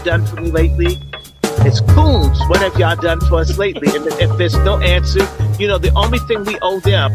done for me lately? It's Coons. What have y'all done for us lately? And if there's no answer, the only thing we owe them.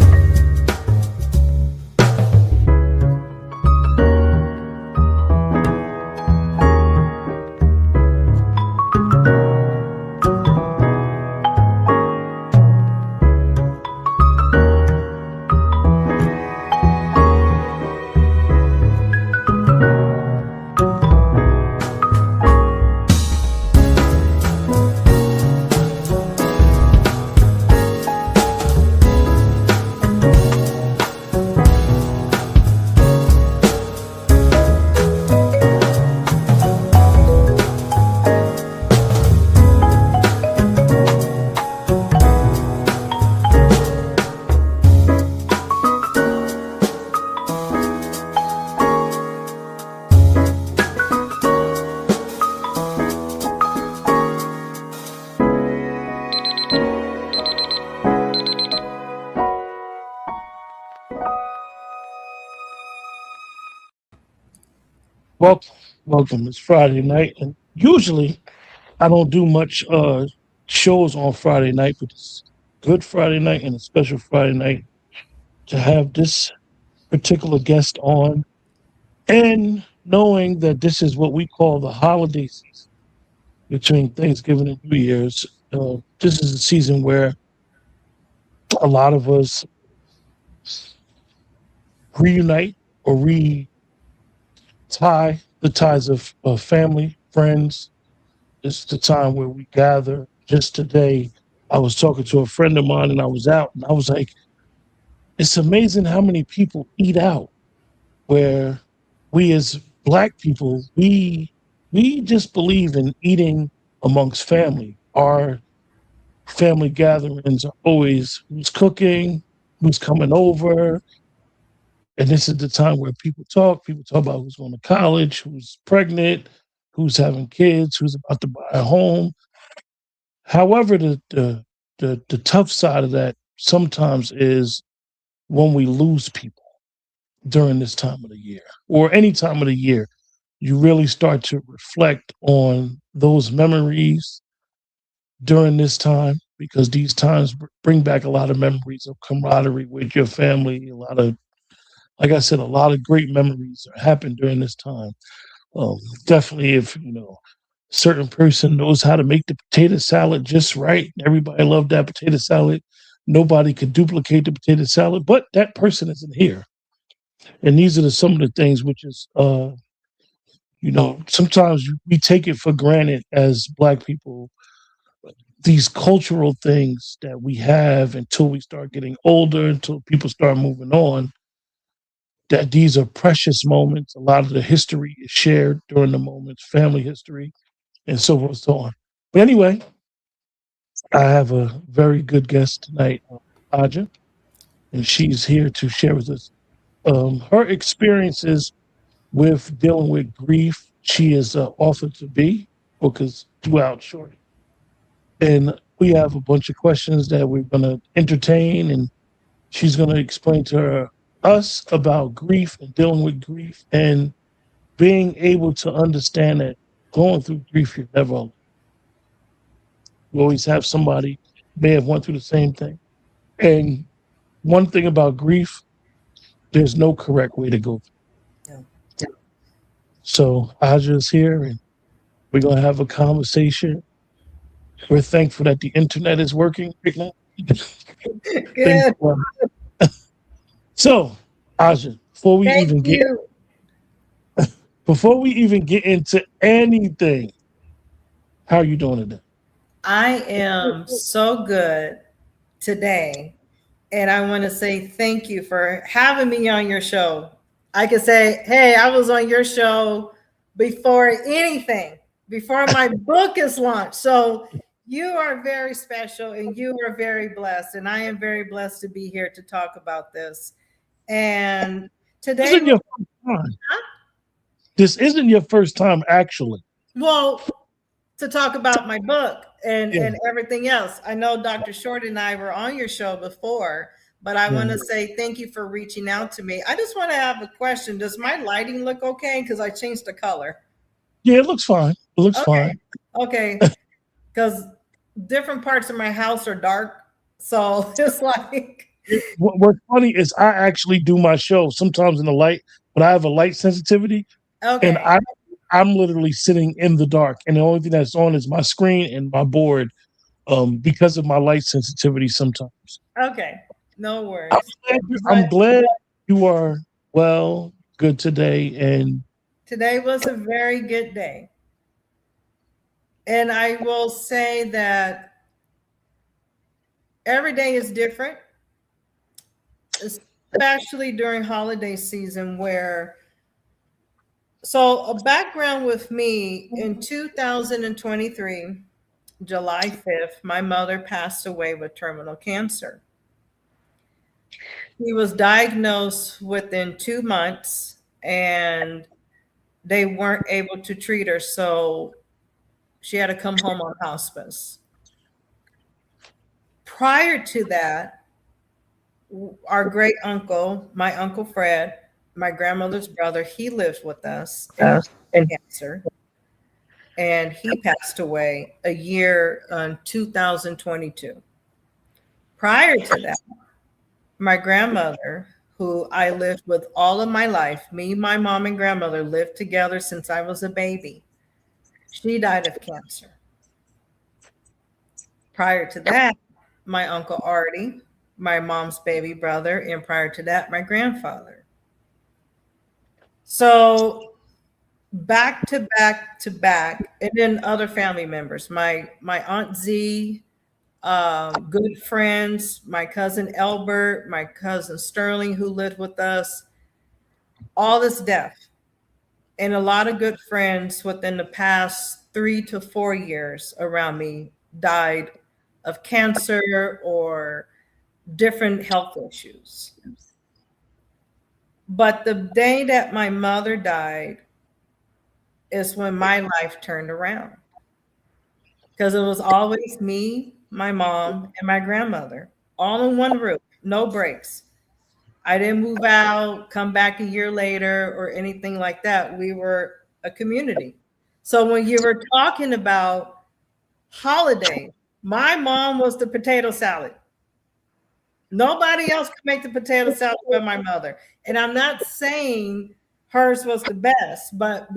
Welcome. It's Friday night, and usually I don't do much shows on Friday night, but it's Good Friday night and a special Friday night to have this particular guest on, and knowing that this is what we call the holiday season between Thanksgiving and New Year's. This is a season where a lot of us reunite or tie the ties of family, friends. It's the time where we gather. Just today, I was talking to a friend of mine and I was out and I was like, it's amazing how many people eat out, where we as Black people, we just believe in eating amongst family. Our family gatherings are always who's cooking, who's coming over. And this is the time where people talk about who's going to college, who's pregnant, who's having kids, who's about to buy a home. However, the tough side of that sometimes is when we lose people during this time of the year, or any time of the year. You really start to reflect on those memories during this time, because these times bring back a lot of memories of camaraderie with your family, like I said, a lot of great memories happen during this time. Definitely, if a certain person knows how to make the potato salad just right, everybody loved that potato salad. Nobody could duplicate the potato salad, but that person isn't here. And these are some of the things which is, sometimes we take it for granted as Black people, these cultural things that we have until we start getting older, until people start moving on, that these are precious moments. A lot of the history is shared during the moments, family history, and so forth and so on. But anyway, I have a very good guest tonight, Aja, and she's here to share with us her experiences with dealing with grief. She is an author to be, book is due out shortly. And we have a bunch of questions that we're going to entertain, and she's going to explain to us about grief and dealing with grief and being able to understand that going through grief, you're never alone. You always have somebody may have went through the same thing. And one thing about grief, there's no correct way to go through. Yeah. So Aja's here, and we're going to have a conversation. We're thankful that the internet is working right now. Good. So, Aja, before we Thank even you. get into anything, how are you doing today? I am so good today. And I want to say thank you for having me on your show. I can say, hey, I was on your show before anything, before my book is launched. So you are very special and you are very blessed. And I am very blessed to be here to talk about this. And today, This isn't your first time. This isn't your first time, actually. Well, to talk about my book and everything else. I know Dr. Short and I were on your show before, but I want to say thank you for reaching out to me. I just want to have a question. Does my lighting look okay? Because I changed the color. Yeah, it looks fine. It looks Okay. fine. Okay. Because different parts of my house are dark. So it's like, What's funny is I actually do my show sometimes in the light, but I have a light sensitivity, and okay. I'm literally sitting in the dark, and the only thing that's on is my screen and my board, because of my light sensitivity. Sometimes Okay. No worries. I'm But glad you are well, good today, and today was a very good day. And I will say that every day is different, especially during holiday season where, so a background with me in 2023, July 5th, my mother passed away with terminal cancer. He was diagnosed within 2 months and they weren't able to treat her. So she had to come home on hospice. Prior to that, our great uncle, my uncle Fred, my grandmother's brother, he lived with us and and cancer. And he passed away a year in 2022. Prior to that, my grandmother, who I lived with all of my life, me, my mom, and grandmother lived together since I was a baby. She died of cancer. Prior to that, my uncle Artie, my mom's baby brother, and prior to that, my grandfather. So back to back to back, and then other family members. My aunt Z, good friends, my cousin Elbert, my cousin Sterling, who lived with us. All this death, and a lot of good friends within the past 3 to 4 years around me died of cancer or different health issues. But the day that my mother died is when my life turned around because it was always me, my mom, and my grandmother all in one roof, no breaks. I didn't move out, come back a year later, or anything like that. We were a community. So when you were talking about holiday, my mom was the potato salad. Nobody else could make the potato salad but my mother. And I'm not saying hers was the best, but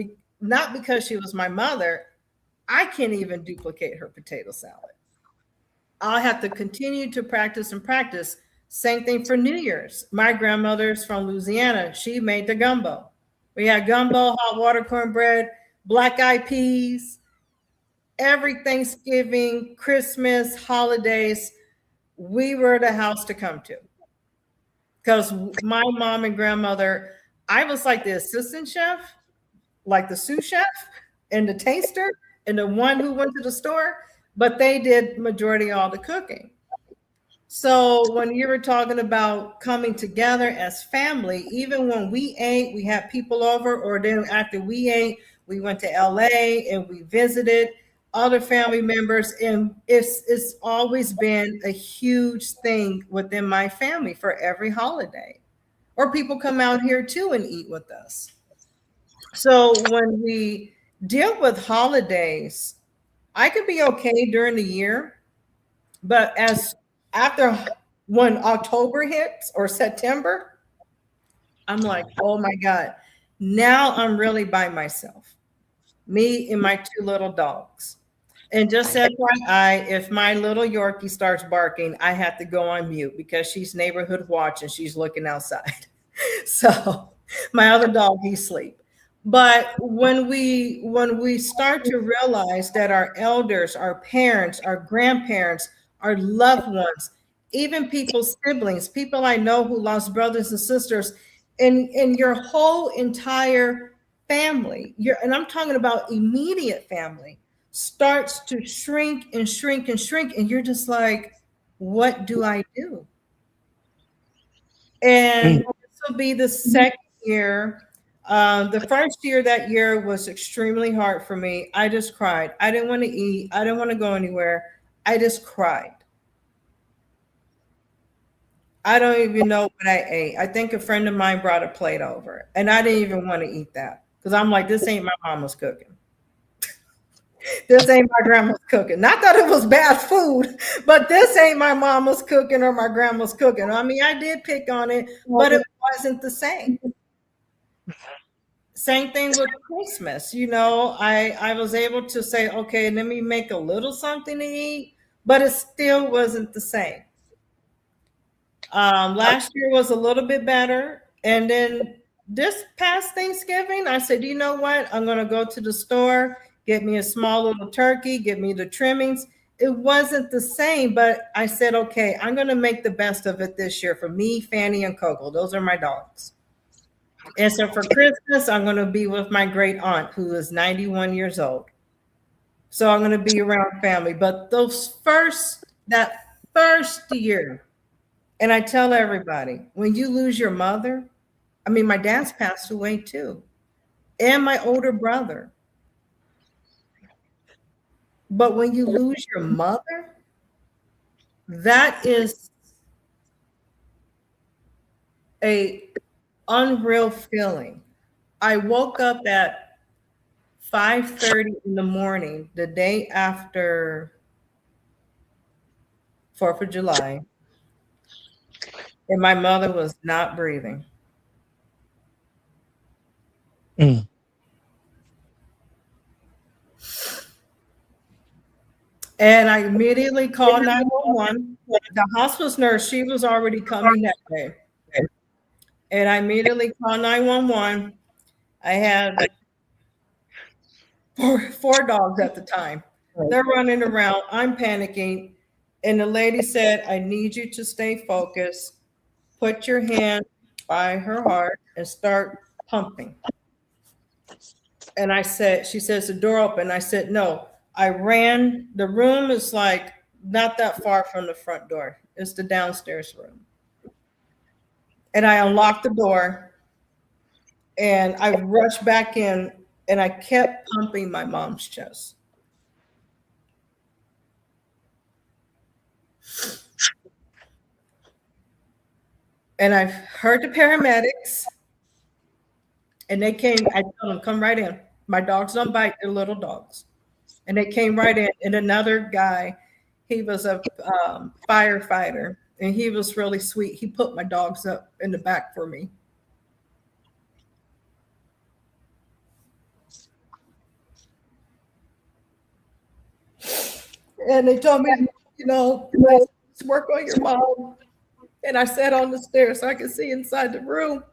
not because she was my mother. I can't even duplicate her potato salad. I'll have to continue to practice and practice. Same thing for New Year's. My grandmother's from Louisiana. She made the gumbo. We had gumbo, hot water, cornbread, black eyed peas. Every Thanksgiving, Christmas, holidays, we were the house to come to. Because my mom and grandmother, I was like the assistant chef, like the sous chef and the taster and the one who went to the store, but they did majority of all the cooking. So when you were talking about coming together as family, even when we ate, we had people over, or then after we ate, we went to LA and we visited other family members. And it's always been a huge thing within my family for every holiday. Or people come out here too and eat with us. So when we deal with holidays, I could be okay during the year, but as after when October hits or September, I'm like, oh my God, now I'm really by myself, me and my two little dogs. And just FYI, if my little Yorkie starts barking, I have to go on mute because she's neighborhood watch and she's looking outside. So my other dog, he's asleep. But when we start to realize that our elders, our parents, our grandparents, our loved ones, even people's siblings, people I know who lost brothers and sisters, and your whole entire family, and I'm talking about immediate family, starts to shrink and shrink and shrink, and you're just like, what do I do? And this will be the second year. The first year, that year was extremely hard for me. I just cried. I didn't want to eat. I didn't want to go anywhere. I just cried. I don't even know what I ate. I think a friend of mine brought a plate over, and I didn't even want to eat that because I'm like, this ain't my mama's cooking. This ain't my grandma's cooking. Not that it was bad food, but this ain't my mama's cooking or my grandma's cooking. I mean, I did pick on it, but it wasn't the same. Same thing with Christmas. I was able to say, okay, let me make a little something to eat, but it still wasn't the same. Last year was a little bit better. And then this past Thanksgiving, I said, you know what? I'm going to go to the store, get me a small little turkey, get me the trimmings. It wasn't the same, but I said, okay, I'm going to make the best of it this year for me, Fanny, and Coco. Those are my dogs. And so for Christmas, I'm going to be with my great aunt, who is 91 years old. So I'm going to be around family. But that first year, and I tell everybody, when you lose your mother, I mean, my dad's passed away too, and my older brother. But when you lose your mother, that is a unreal feeling. I woke up at 5:30 in the morning, the day after 4th of July, and my mother was not breathing. Mm. And I immediately called 911. The hospice nurse, she was already coming that day. And I immediately called 911. I had four dogs at the time. They're running around. I'm panicking. And the lady said, I need you to stay focused. Put your hand by her heart and start pumping. And I said, she says, the door open. I said, no. I ran. The room is like not that far from the front door. It's the downstairs room. And I unlocked the door and I rushed back in and I kept pumping my mom's chest. And I heard the paramedics and they came. I told them, come right in. My dogs don't bite, they're little dogs. And they came right in. And another guy, he was a firefighter and he was really sweet. He put my dogs up in the back for me. And they told me, let's work on your mom. And I sat on the stairs so I could see inside the room.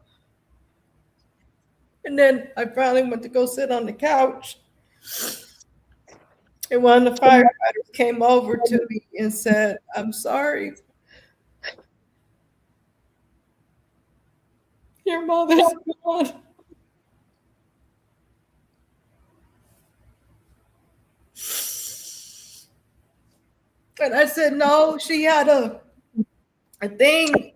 And then I finally went to go sit on the couch. And one of the firefighters came over to me and said, I'm sorry. Your mother's gone. And I said, no, she had a thing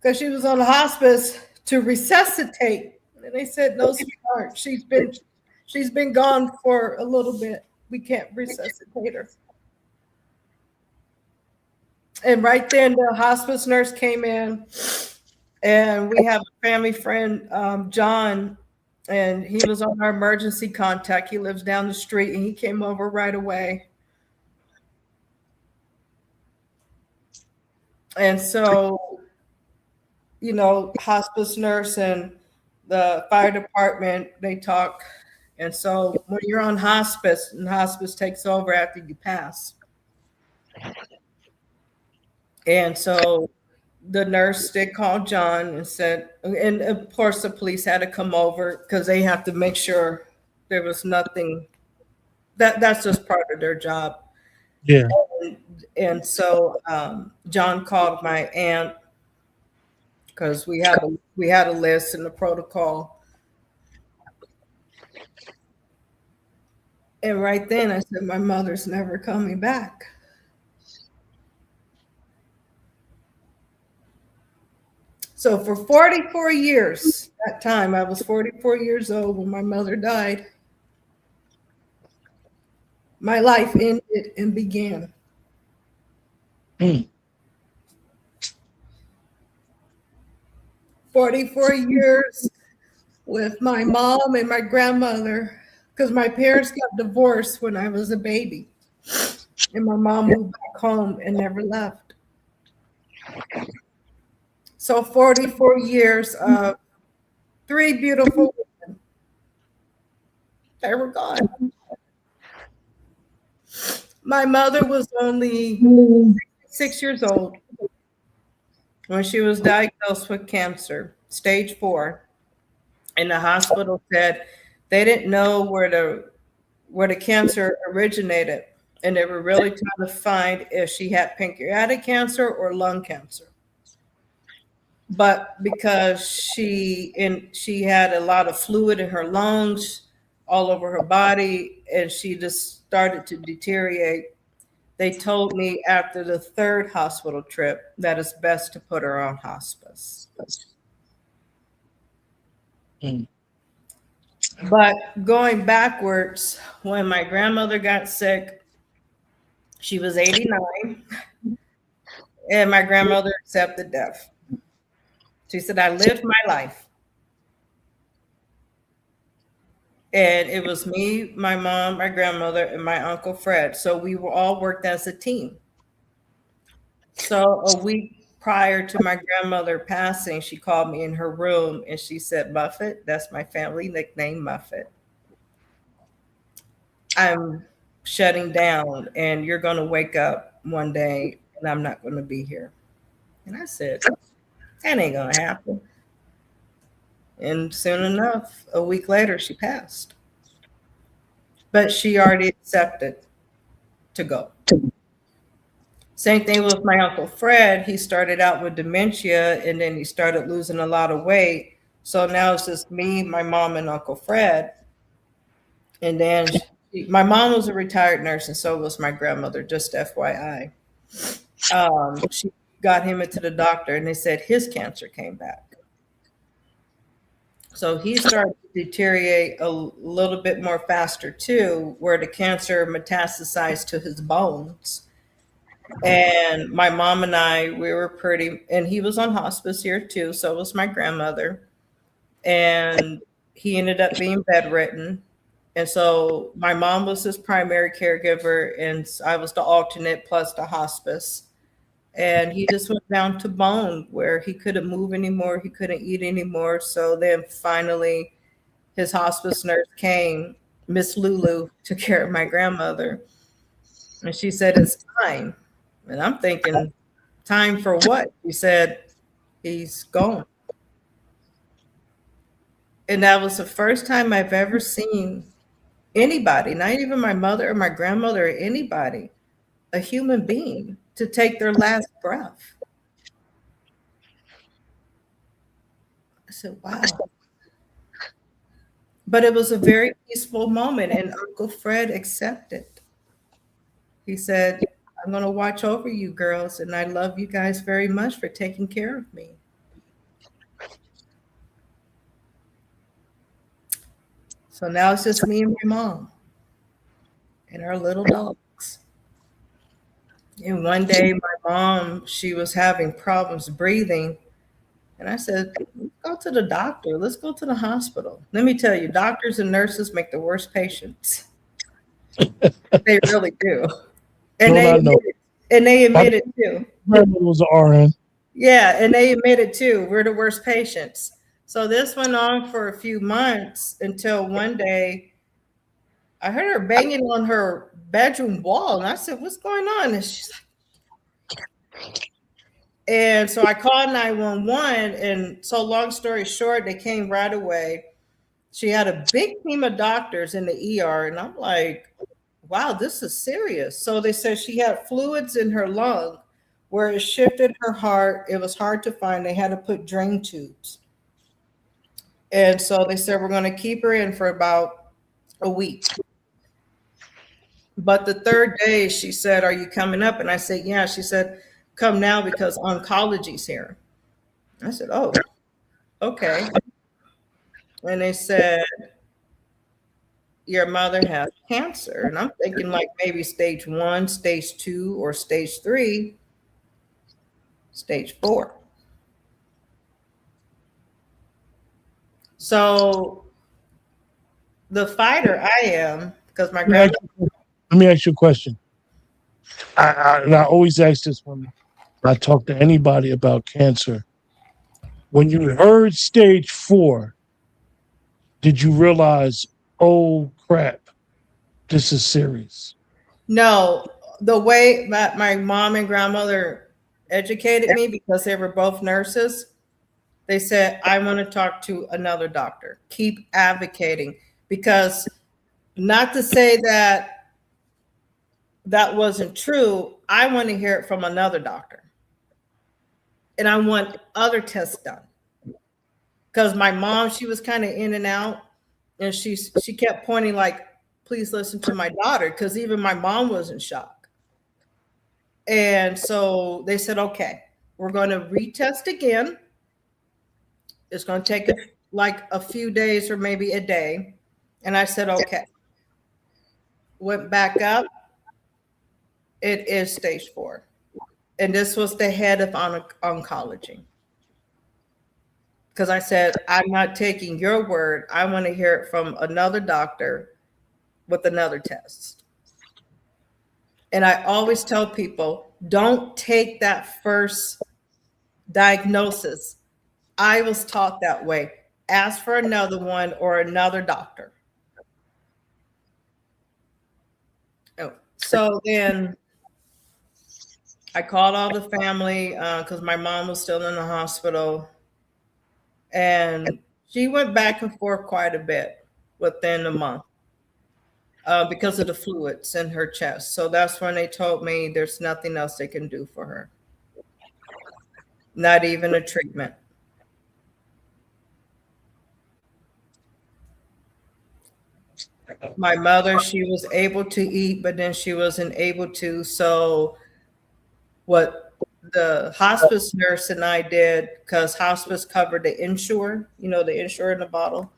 because she was on the hospice to resuscitate. And they said, no, sweetheart, she's been gone for a little bit. We can't resuscitate her. And right then the hospice nurse came in and we have a family friend, John, and he was on our emergency contact. He lives down the street and he came over right away. And so, hospice nurse and the fire department, they talk. And so when you're on hospice, and hospice takes over after you pass. And so the nurse did call John and said, and of course the police had to come over because they have to make sure there was nothing. That's just part of their job. Yeah. And so John called my aunt because we had a list and a protocol. And right then I said, my mother's never coming back. So for 44 years, that time I was 44 years old when my mother died. My life ended and began. 44 years with my mom and my grandmother because my parents got divorced when I was a baby, and my mom moved back home and never left. So 44 years of three beautiful women, they were gone. My mother was only 6 years old when she was diagnosed with cancer, stage 4. And the hospital said they didn't know where the cancer originated, and they were really trying to find if she had pancreatic cancer or lung cancer. But because she had a lot of fluid in her lungs, all over her body, and she just started to deteriorate, they told me after the 3rd hospital trip that it's best to put her on hospice. Mm. But going backwards, when my grandmother got sick, she was 89, and my grandmother accepted death. She said, I lived my life. And it was me, my mom, my grandmother, and my Uncle Fred. So we were all worked as a team. So a week prior to my grandmother passing, she called me in her room and she said, Muffet, that's my family nickname, Muffet. I'm shutting down and you're going to wake up one day and I'm not going to be here. And I said, that ain't going to happen. And soon enough, a week later, she passed. But she already accepted to go. Same thing with my Uncle Fred. He started out with dementia and then he started losing a lot of weight. So now it's just me, my mom, and Uncle Fred. And then my mom was a retired nurse and so was my grandmother, just FYI. She got him into the doctor and they said his cancer came back. So he started to deteriorate a little bit more faster too, where the cancer metastasized to his bones. And my mom and I, we were and he was on hospice here too, so was my grandmother. And he ended up being bedridden. And so my mom was his primary caregiver, and I was the alternate plus the hospice. And he just went down to bone where he couldn't move anymore. He couldn't eat anymore. So then finally his hospice nurse came, Miss Lulu, took care of my grandmother. And she said, it's time. And I'm thinking, time for what? She said, he's gone. And that was the first time I've ever seen anybody, not even my mother or my grandmother or anybody, a human being, to take their last breath. I said, wow. But it was a very peaceful moment, and Uncle Fred accepted. He said, I'm going to watch over you girls, and I love you guys very much for taking care of me. So now it's just me and my mom and our little dogs. And one day my mom, she was having problems breathing. And I said, let's go to the doctor. Let's go to the hospital. Let me tell you, doctors and nurses make the worst patients. They really do. And they admit it too. Grandmother was an RN. Yeah, and they admit it too. We're the worst patients. So this went on for a few months until one day I heard her banging on her bedroom wall. And I said, what's going on? And she's like, and so I called 911. And so long story short, they came right away. She had a big team of doctors in the ER. And I'm like, wow, this is serious. So they said she had fluids in her lung where it shifted her heart. It was hard to find. They had to put drain tubes. And so they said, we're going to keep her in for about a week. But the 3rd day, she said, are you coming up? And I said, yeah. She said, come now because oncology's here. I said, oh, okay. And they said, your mother has cancer. And I'm thinking like maybe stage 1, stage 2, or stage 3, stage 4. So the fighter I am, because my Let me ask grandma. you, let me ask you a question. And I always ask this when I talk to anybody about cancer. When you heard stage 4, did you realize, oh crap, this is serious? No, the way that my mom and grandmother educated me, because they were both nurses, they said, I want to talk to another doctor. Keep advocating. Because not to say that that wasn't true, I want to hear it from another doctor. And I want other tests done. Because my mom, she was kind of in and out. And she kept pointing like, please listen to my daughter. Because even my mom was in shock. And so they said, okay, we're going to retest again. It's going to take like a few days or maybe a day. And I said, okay. Went back up. It is stage 4. And this was the head of oncology. Because I said, I'm not taking your word. I want to hear it from another doctor with another test. And I always tell people, don't take that first diagnosis. I was taught that way. Ask for another one or another doctor. Oh, so then I called all the family because my mom was still in the hospital. And she went back and forth quite a bit within a month because of the fluids in her chest. So that's when they told me there's nothing else they can do for her. Not even a treatment. My mother, she was able to eat, but then she wasn't able to. So what the hospice nurse and I did, because hospice covered the insure, the insure in the bottle.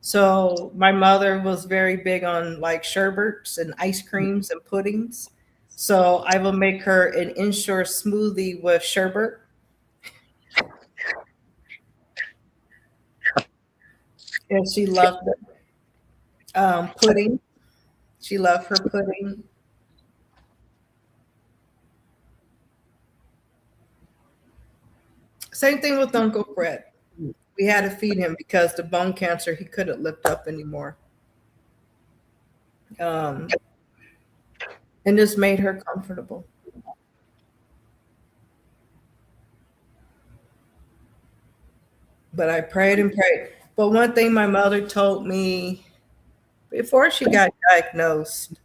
So my mother was very big on like sherbets and ice creams and puddings. So I will make her an insure smoothie with sherbet. And she loved it. Pudding. She loved her pudding. Same thing with Uncle Fred. We had to feed him because the bone cancer, he couldn't lift up anymore. And this made her comfortable. But I prayed and prayed. But one thing my mother told me before she got diagnosed,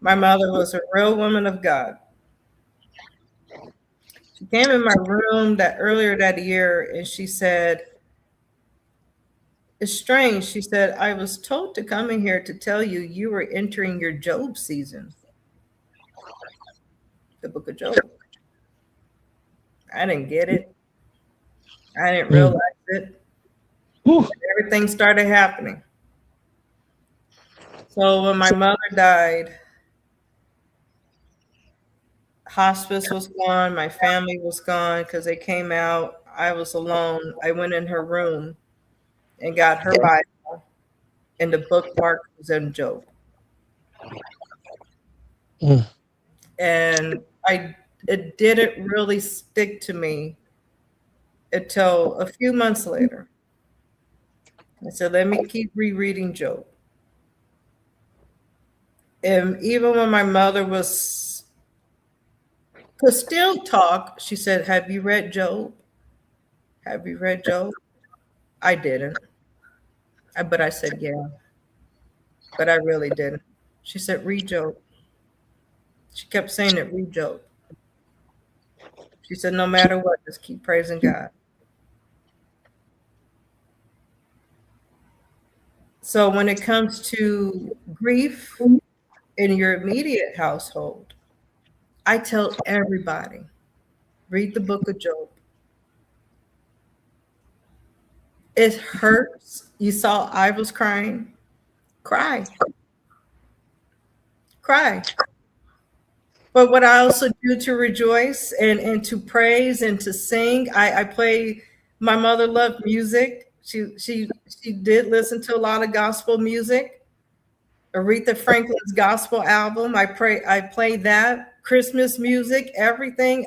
my mother was a real woman of God. She came in my room earlier that year and she said, it's strange. She said, I was told to come in here to tell you you were entering your Job season. The book of Job. I didn't get it. I didn't realize it. Everything started happening. So when my mother died, hospice was gone. My family was gone because they came out. I was alone. I went in her room and got her Bible, and the bookmark was in Job. And it didn't really stick to me until a few months later. I said, let me keep rereading Job. And even when my mother could still talk, she said, have you read Job? Have you read Job? I didn't. But I said, yeah. But I really didn't. She said, read Job. She kept saying it, read Job. She said, no matter what, just keep praising God. So when it comes to grief in your immediate household, I tell everybody, read the book of Job. It hurts. You saw I was crying. Cry. Cry. But what I also do to rejoice and to praise and to sing, I play. My mother loved music. She did listen to a lot of gospel music. Aretha Franklin's gospel album. I play that. Christmas music, everything.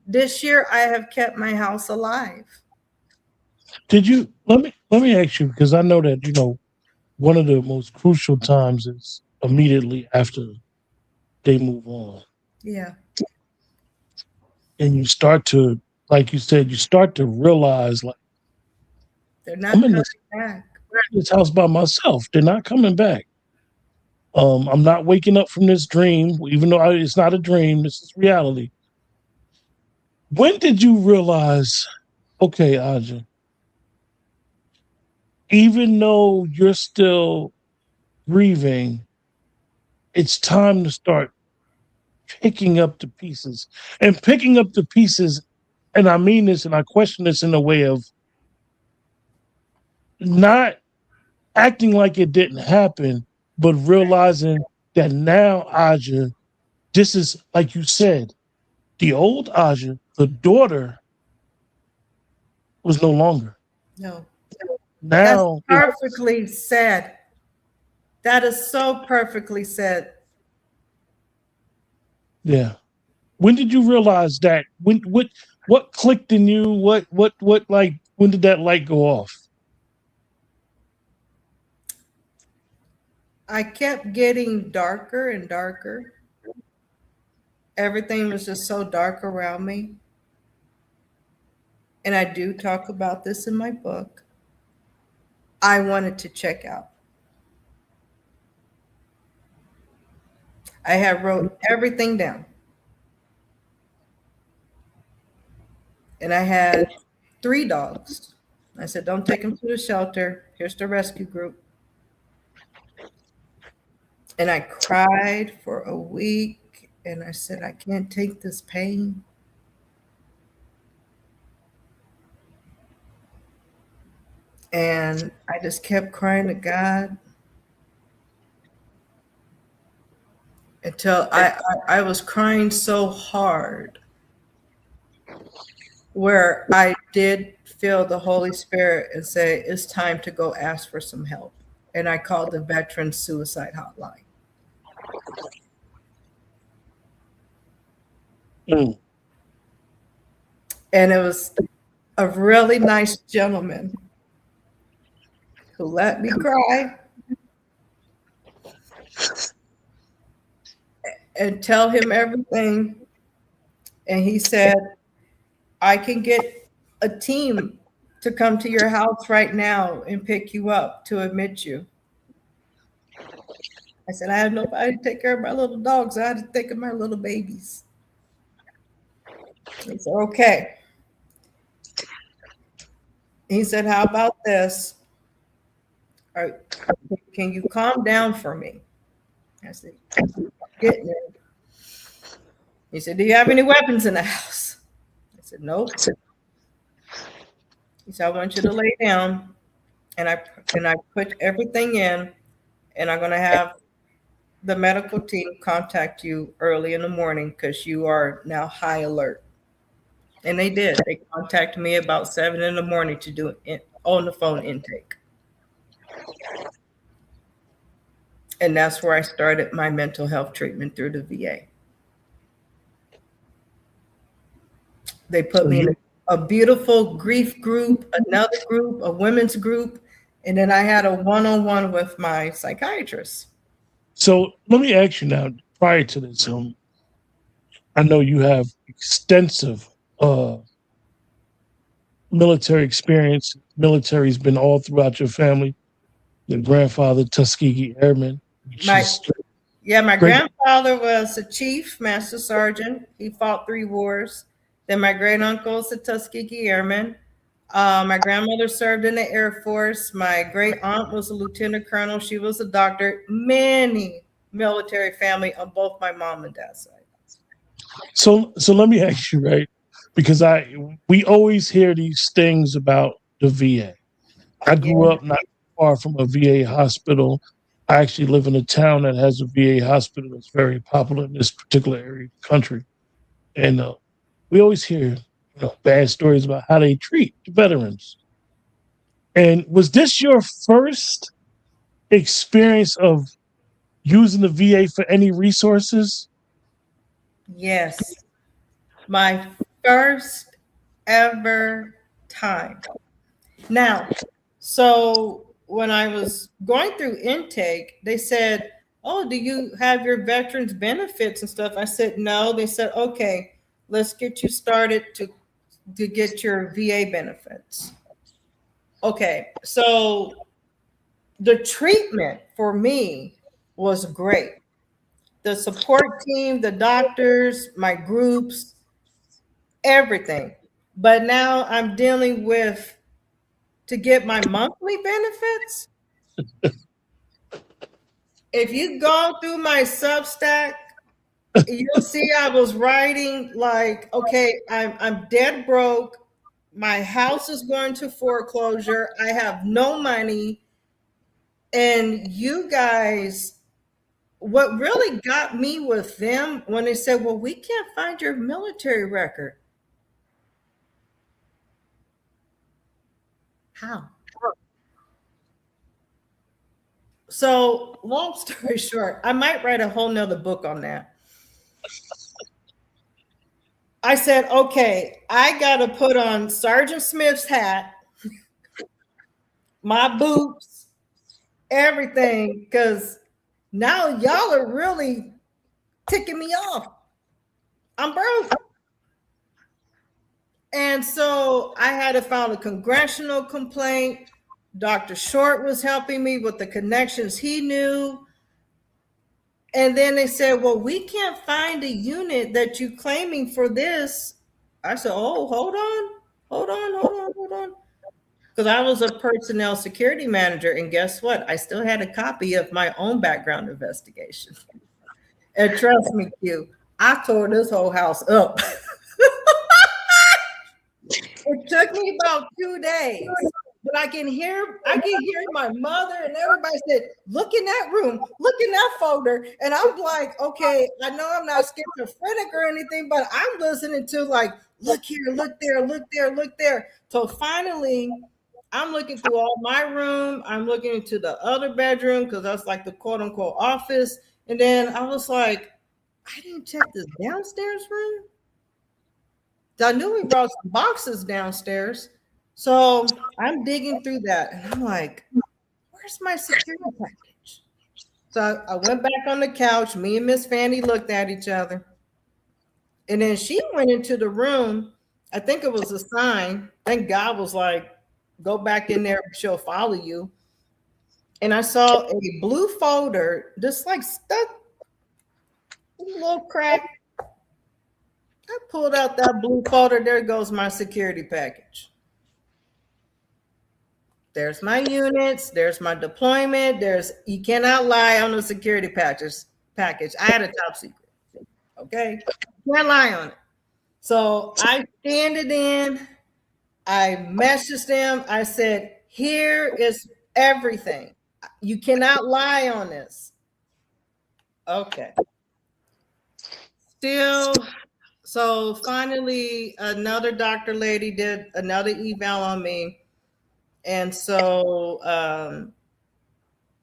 This year I have kept my house alive. Did you let me ask you, because I know that one of the most crucial times is immediately after they move on. Yeah. And you start to, like you said, you start to realize, like, they're not I'm in coming back. this house by myself. They're not coming back. I'm not waking up from this dream, even though it's not a dream. This is reality. When did you realize, okay, Aja, even though you're still grieving, it's time to start picking up the pieces and picking up the pieces. And I mean this, and I question this in a way of not acting like it didn't happen, but realizing that now, Aja, this is, like you said, the old Aja, the daughter, was no longer. No. Now, that's perfectly said. That is so perfectly said. Yeah. When did you realize that? What clicked in you? What like, when did that light go off? I kept getting darker and darker. Everything was just so dark around me. And I do talk about this in my book. I wanted to check out. I had wrote everything down. And I had 3 dogs. I said, don't take them to the shelter. Here's the rescue group. And I cried for a week. And I said, I can't take this pain. And I just kept crying to God until I was crying so hard where I did feel the Holy Spirit and say, it's time to go ask for some help. And I called the Veteran Suicide Hotline. Mm. And it was a really nice gentleman who let me cry and tell him everything. And he said, I can get a team to come to your house right now and pick you up to admit you. I said, I have nobody to take care of my little dogs. I had to think of my little babies. He said, okay. He said, how about this? All right, can you calm down for me? I said, I'm getting it. He said, do you have any weapons in the house? I said, nope. He said, I want you to lay down, and I put everything in, and I'm going to have the medical team contact you early in the morning because you are now high alert. And they did. They contacted me about 7 in the morning to do an on the phone intake. And that's where I started my mental health treatment through the VA. They put me in a beautiful grief group, another group, a women's group, and then I had a one-on-one with my psychiatrist. So let me ask you now, prior to this, I know you have extensive military experience. Military's been all throughout your family. Your grandfather, Tuskegee Airman. My grandfather was a chief, master sergeant. He fought 3 wars. Then my great uncle's a Tuskegee Airman. My grandmother served in the Air Force. My great aunt was a lieutenant colonel. She was a doctor. Many military family on both my mom and dad's side. So let me ask you, right? Because we always hear these things about the VA. I grew up not far from a VA hospital. I actually live in a town that has a VA hospital that's very popular in this particular area of the country. And we always hear bad stories about how they treat the veterans. And was this your first experience of using the VA for any resources? Yes. My first ever time. Now, so when I was going through intake, they said, "Oh, do you have your veterans benefits and stuff?" I said, "No." They said, "Okay, let's get you started to get your VA benefits." Okay, so the treatment for me was great. The support team, the doctors, my groups, everything. But now I'm dealing with to get my monthly benefits. If you go through my Substack, you'll see I was writing like, okay, I'm dead broke. My house is going to foreclosure. I have no money. And you guys, what really got me with them when they said, well, we can't find your military record. How? So, long story short, I might write a whole nother book on that. I said, okay, I got to put on Sergeant Smith's hat, my boots, everything, because now y'all are really ticking me off. I'm broke. And so I had to file a congressional complaint. Dr. Short was helping me with the connections he knew. And then they said, well, we can't find a unit that you're claiming for this. I said, oh, hold on. Because I was a personnel security manager. And guess what? I still had a copy of my own background investigation. And trust me, Q, I tore this whole house up. It took me about 2 days. But I can hear my mother and everybody said, look in that room, look in that folder. And I'm like, okay, I know I'm not schizophrenic or anything, but I'm listening to like, look here, look there, look there, look there. So finally, I'm looking through all my room. I'm looking into the other bedroom because that's like the quote unquote office. And then I was like, I didn't check this downstairs room. I knew we brought some boxes downstairs. So I'm digging through that and I'm like, where's my security package? So I went back on the couch. Me and Miss Fanny looked at each other. And then she went into the room. I think it was a sign. Thank God was like, go back in there. She'll follow you. And I saw a blue folder just like stuck in a little crack. I pulled out that blue folder. There goes my security package. There's my units. There's my deployment. You cannot lie on the security package. I had a top secret. Okay. You can't lie on it. So I scanned it in. I messaged them. I said, here is everything. You cannot lie on this. Okay. Still. So finally, another doctor lady did another eval on me. And so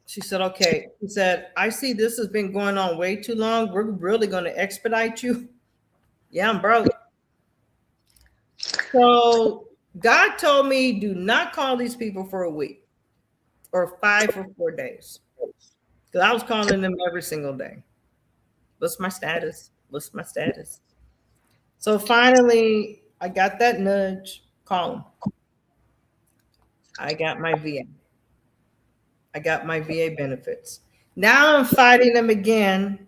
she said, okay. She said, I see this has been going on way too long. We're really going to expedite you. Yeah, I'm broke. So God told me, do not call these people for a week or 5 or 4 days. Because I was calling them every single day. What's my status? What's my status? So finally, I got that nudge. Call them. I got my VA. I got my VA benefits. Now I'm fighting them again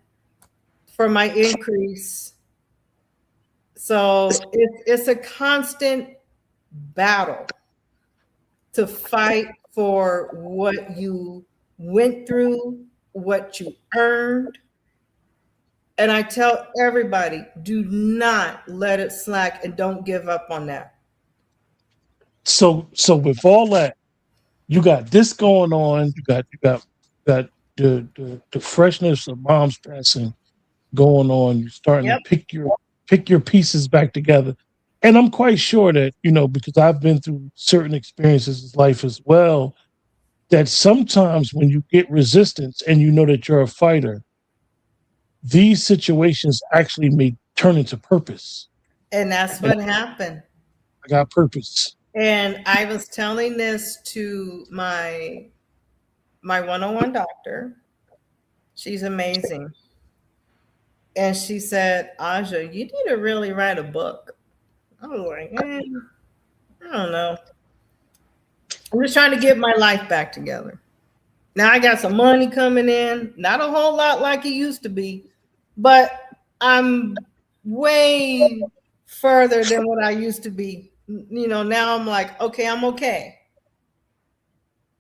for my increase. So it's a constant battle to fight for what you went through, what you earned. And I tell everybody, do not let it slack and don't give up on that. So with all that, you got this going on. You got the freshness of mom's passing going on. You're starting to pick your pieces back together. And I'm quite sure that, because I've been through certain experiences in life as well. that sometimes when you get resistance and you know that you're a fighter, these situations actually may turn into purpose. And that's And what happened. I got purpose. And I was telling this to my one-on-one doctor. She's amazing. And she said, Aja, you need to really write a book. I was like, I don't know. I'm just trying to get my life back together. Now I got some money coming in, not a whole lot like it used to be, but I'm way further than what I used to be. Now I'm like, okay, I'm okay.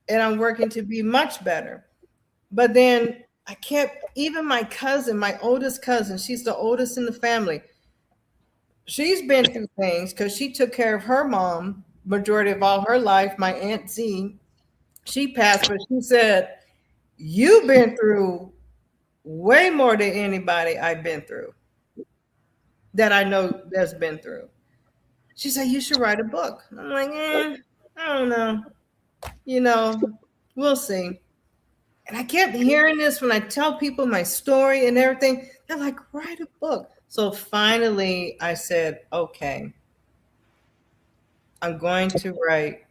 And I'm working to be much better. But then I kept, even my cousin, my oldest cousin, she's the oldest in the family. She's been through things because she took care of her mom majority of all her life. My Aunt Z, she passed, but she said, you've been through way more than anybody I've been through, that I know that's been through. She said, you should write a book. I'm like, I don't know. We'll see. And I kept hearing this when I tell people my story and everything. They're like, write a book. So finally I said, okay, I'm going to write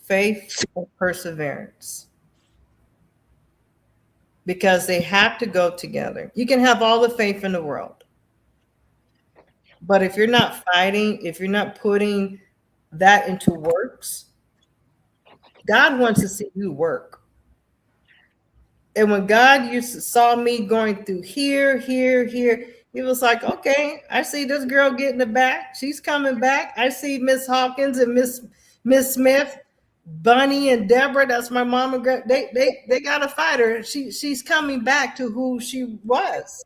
Faith and Perseverance, because they have to go together. You can have all the faith in the world, but if you're not fighting, if you're not putting that into works, God wants to see you work. And when God saw me going through here, he was like, okay, I see this girl getting it back. She's coming back. I see Miss Hawkins and Miss Smith, Bunny and Deborah. That's my mom and they got to fight her. She's coming back to who she was.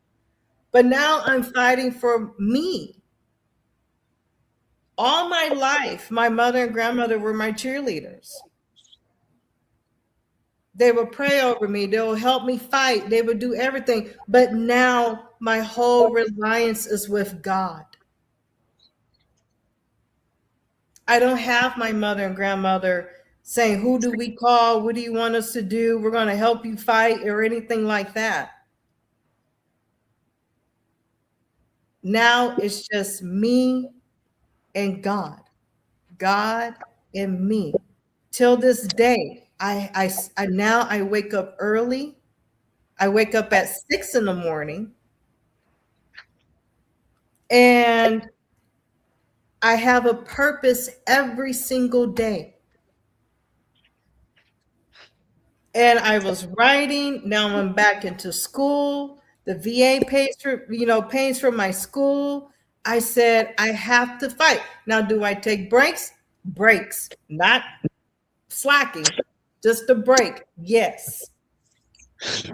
But now I'm fighting for me. All my life, my mother and grandmother were my cheerleaders. They would pray over me. They will help me fight. They would do everything. But now my whole reliance is with God. I don't have my mother and grandmother saying, who do we call? What do you want us to do? We're going to help you fight or anything like that. Now it's just me and God. God and me. Till this day. I now wake up early. I wake up at 6 a.m. and I have a purpose every single day. And I was writing. Now I'm back into school. The VA pays for my school. I said, I have to fight. Now, do I take breaks? Breaks, not slacking. Just a break, yes.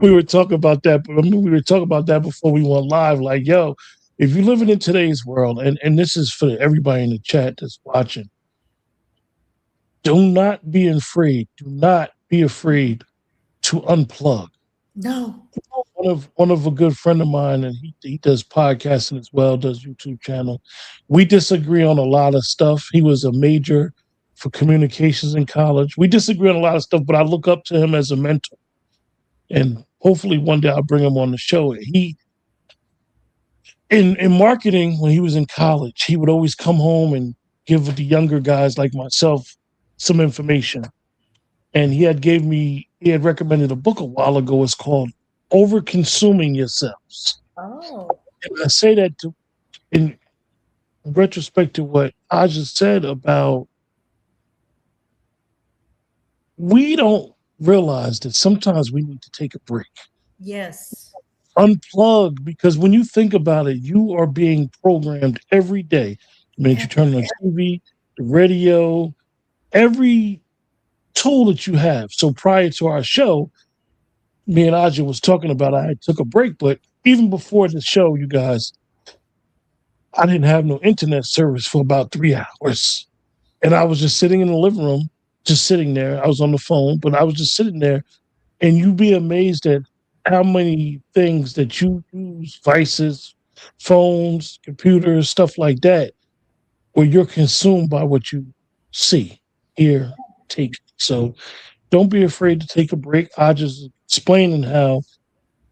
We were talking about that, but we were talking about that before we went live. Like, yo, if you're living in today's world, and this is for everybody in the chat that's watching, do not be afraid. Do not be afraid to unplug. No. One of a good friend of mine, and he does podcasting as well, does YouTube channel. We disagree on a lot of stuff. He was a major for communications in college. We disagree on a lot of stuff, but I look up to him as a mentor. And hopefully one day I'll bring him on the show. He, in marketing, when he was in college, he would always come home and give the younger guys like myself some information. And he had recommended a book a while ago. It's called Over-Consuming Yourselves. Oh. And I say that in retrospect to what I just said about, we don't realize that sometimes we need to take a break. Yes. Unplug, because when you think about it, you are being programmed every day. I mean, you turn on TV, the radio, every tool that you have. So prior to our show, me and Aja was talking about I took a break, but even before the show, you guys, I didn't have no internet service for about 3 hours. And I was just sitting in the living room, just sitting there. I was on the phone, but I was just sitting there, and you'd be amazed at how many things that you use, devices, phones, computers, stuff like that, where you're consumed by what you see, hear, take. So don't be afraid to take a break. I just explaining how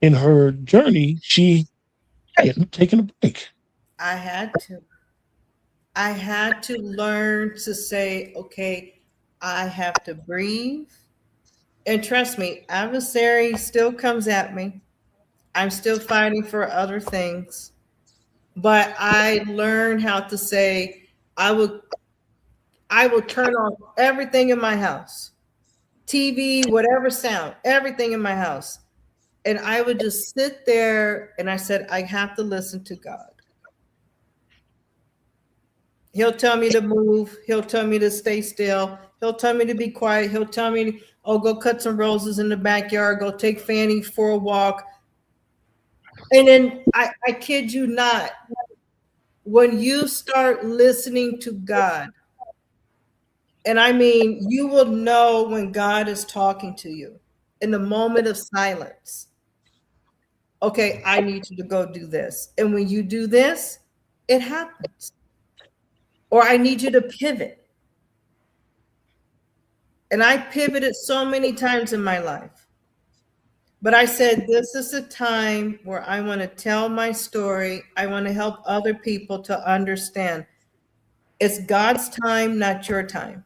in her journey, she, hey, I'm taking a break. I had to. I had to learn to say, okay, I have to breathe. And trust me, adversary still comes at me. I'm still fighting for other things. But I learned how to say, I will I will turn off everything in my house. TV, whatever sound, everything in my house. And I would just sit there and I said, I have to listen to God. He'll tell me to move. He'll tell me to stay still. He'll tell me to be quiet. He'll tell me, oh, go cut some roses in the backyard. Go take Fanny for a walk. And then I kid you not, when you start listening to God, and I mean, you will know when God is talking to you in the moment of silence. Okay, I need you to go do this. And when you do this, it happens. Or I need you to pivot. And I pivoted so many times in my life. But I said, this is a time where I want to tell my story. I want to help other people to understand it's God's time, not your time.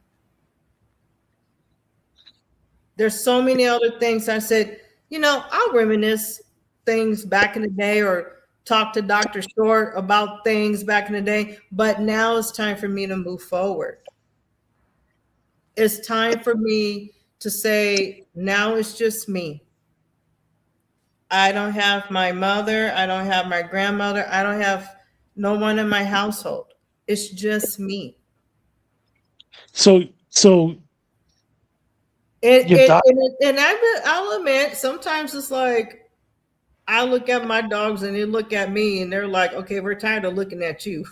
There's so many other things. I said, I'll reminisce things back in the day or talk to Dr. Short about things back in the day. But now it's time for me to move forward. It's time for me to say, now it's just me. I don't have my mother. I don't have my grandmother. I don't have no one in my household. It's just me. So your doc, And I'll admit, sometimes it's like, I look at my dogs and they look at me and they're like, okay, we're tired of looking at you.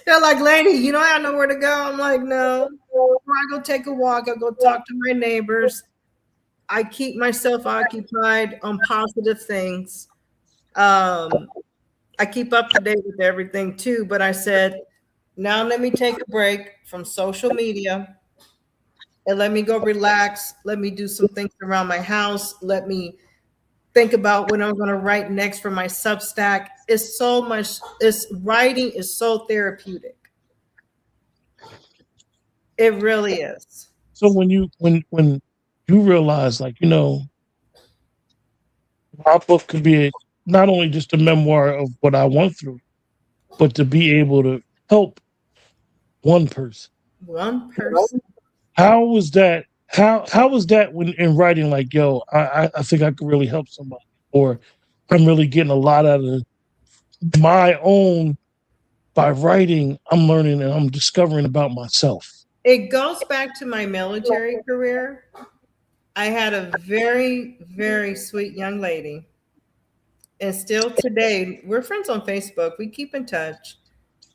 They're like, lady, you don't have nowhere to go. I'm like, no. I go take a walk. I go talk to my neighbors. I keep myself occupied on positive things. I keep up to date with everything too, but I said, now let me take a break from social media and let me go relax. Let me do some things around my house. Let me think about what I'm going to write next for my Substack. It's so much, writing is so therapeutic. It really is. so when you realize, like, our book could be not only just a memoir of what I went through, but to be able to help one person. One person. How was that? How was that when in writing? Like, yo, I think I could really help somebody, or I'm really getting a lot out of my own by writing. I'm learning and I'm discovering about myself. It goes back to my military career. I had a very, very sweet young lady. And still today, we're friends on Facebook. We keep in touch.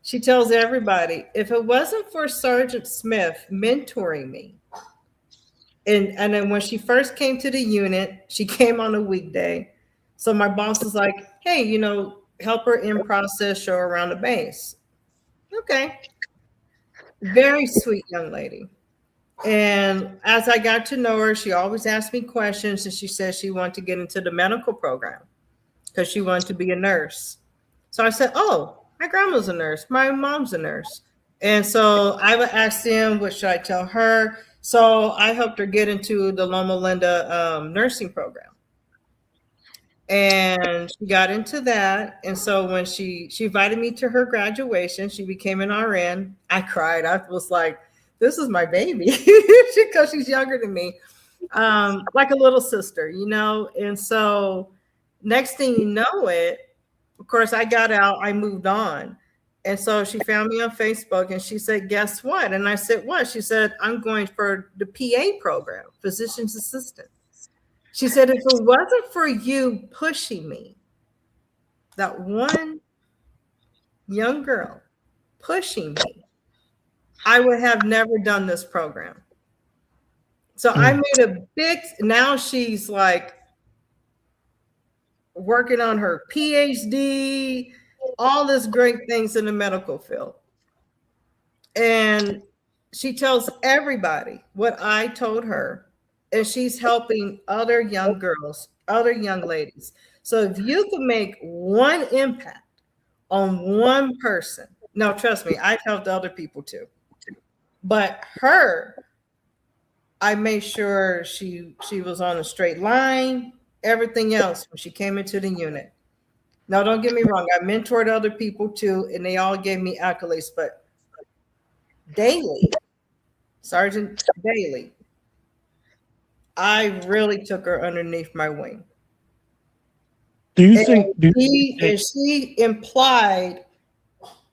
She tells everybody, if it wasn't for Sergeant Smith mentoring me, and then when she first came to the unit, she came on a weekday. So my boss was like, hey, help her in process, show her around the base. Okay. Very sweet young lady. And as I got to know her, she always asked me questions, and she said she wanted to get into the medical program because she wanted to be a nurse. So I said, oh, my grandma's a nurse. My mom's a nurse. And so I would ask them, what should I tell her? So I helped her get into the Loma Linda nursing program. And she got into that. And so when she invited me to her graduation, she became an RN. I cried. I was like, this is my baby because she's younger than me, like a little sister, And so next thing you know it, of course, I got out, I moved on. And so she found me on Facebook and she said, guess what? And I said, what? She said, I'm going for the PA program, physician's assistant. She said, if it wasn't for you pushing me, that one young girl pushing me, I would have never done this program. So I made a big, now she's like working on her PhD, all this great things in the medical field. And she tells everybody what I told her, and she's helping other young girls, other young ladies. So if you can make one impact on one person, now trust me, I've helped other people too. But her, I made sure she was on a straight line, everything else when she came into the unit. Now, don't get me wrong, I mentored other people too, and they all gave me accolades, but daily, Sergeant Daly, I really took her underneath my wing. Do you And think? she implied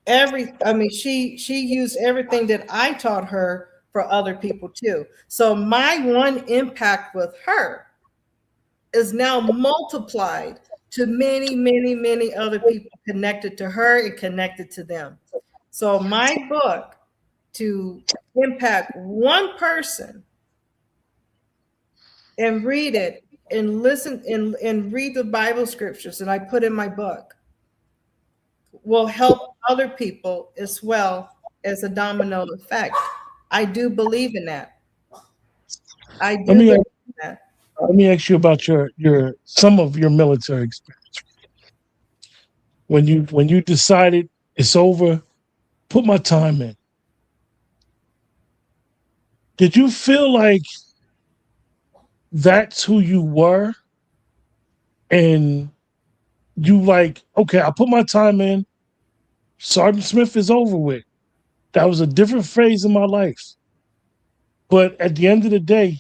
she used everything that I taught her for other people too. So my one impact with her is now multiplied to many, many, many other people connected to her and connected to them. So my book, to impact one person and read it and listen and read the Bible scriptures that I put in my book, will help other people as well as a domino effect. I do believe in that. I do Let me believe in that. let me ask you about your some of your military experience. When you decided it's over, put my time in. Did you feel like that's who you were, and you like, okay, I put my time in. Sergeant Smith is over with. That was a different phase in my life. But at the end of the day,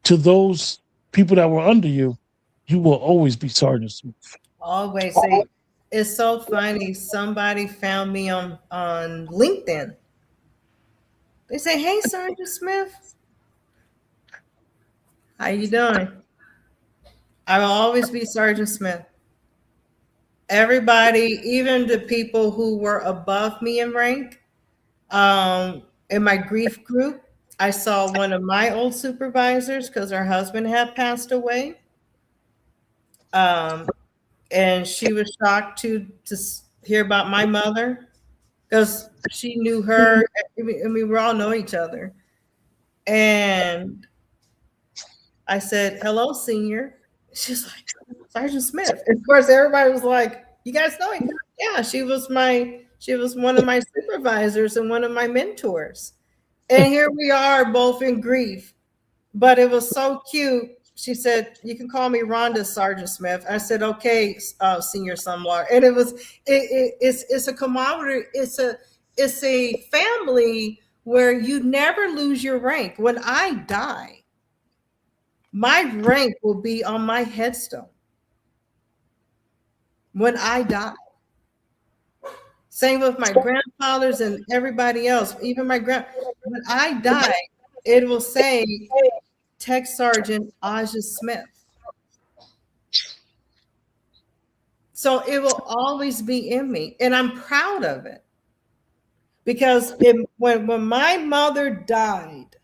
to those people that were under you, you will always be Sergeant Smith. Always say, it's so funny. Somebody found me on LinkedIn. They say, "Hey, Sergeant Smith, how you doing?" I will always be Sergeant Smith. Everybody, even the people who were above me in rank, in my grief group, I saw one of my old supervisors because her husband had passed away. And she was shocked to hear about my mother because she knew her. And we all know each other. And I said, "Hello, senior." She's like, "Sergeant Smith." And of course, everybody was like, "You guys know her?" Yeah, she was one of my supervisors and one of my mentors. And here we are both in grief. But it was so cute. She said, "You can call me Rhonda, Sergeant Smith." I said, "Okay, Senior Sumlar." And it's a camaraderie. It's a family where you never lose your rank. When I die, my rank will be on my headstone. When I die. Same with my grandfathers and everybody else, even when I die, it will say Tech Sergeant Aja Smith. So it will always be in me, and I'm proud of it. Because when my mother died,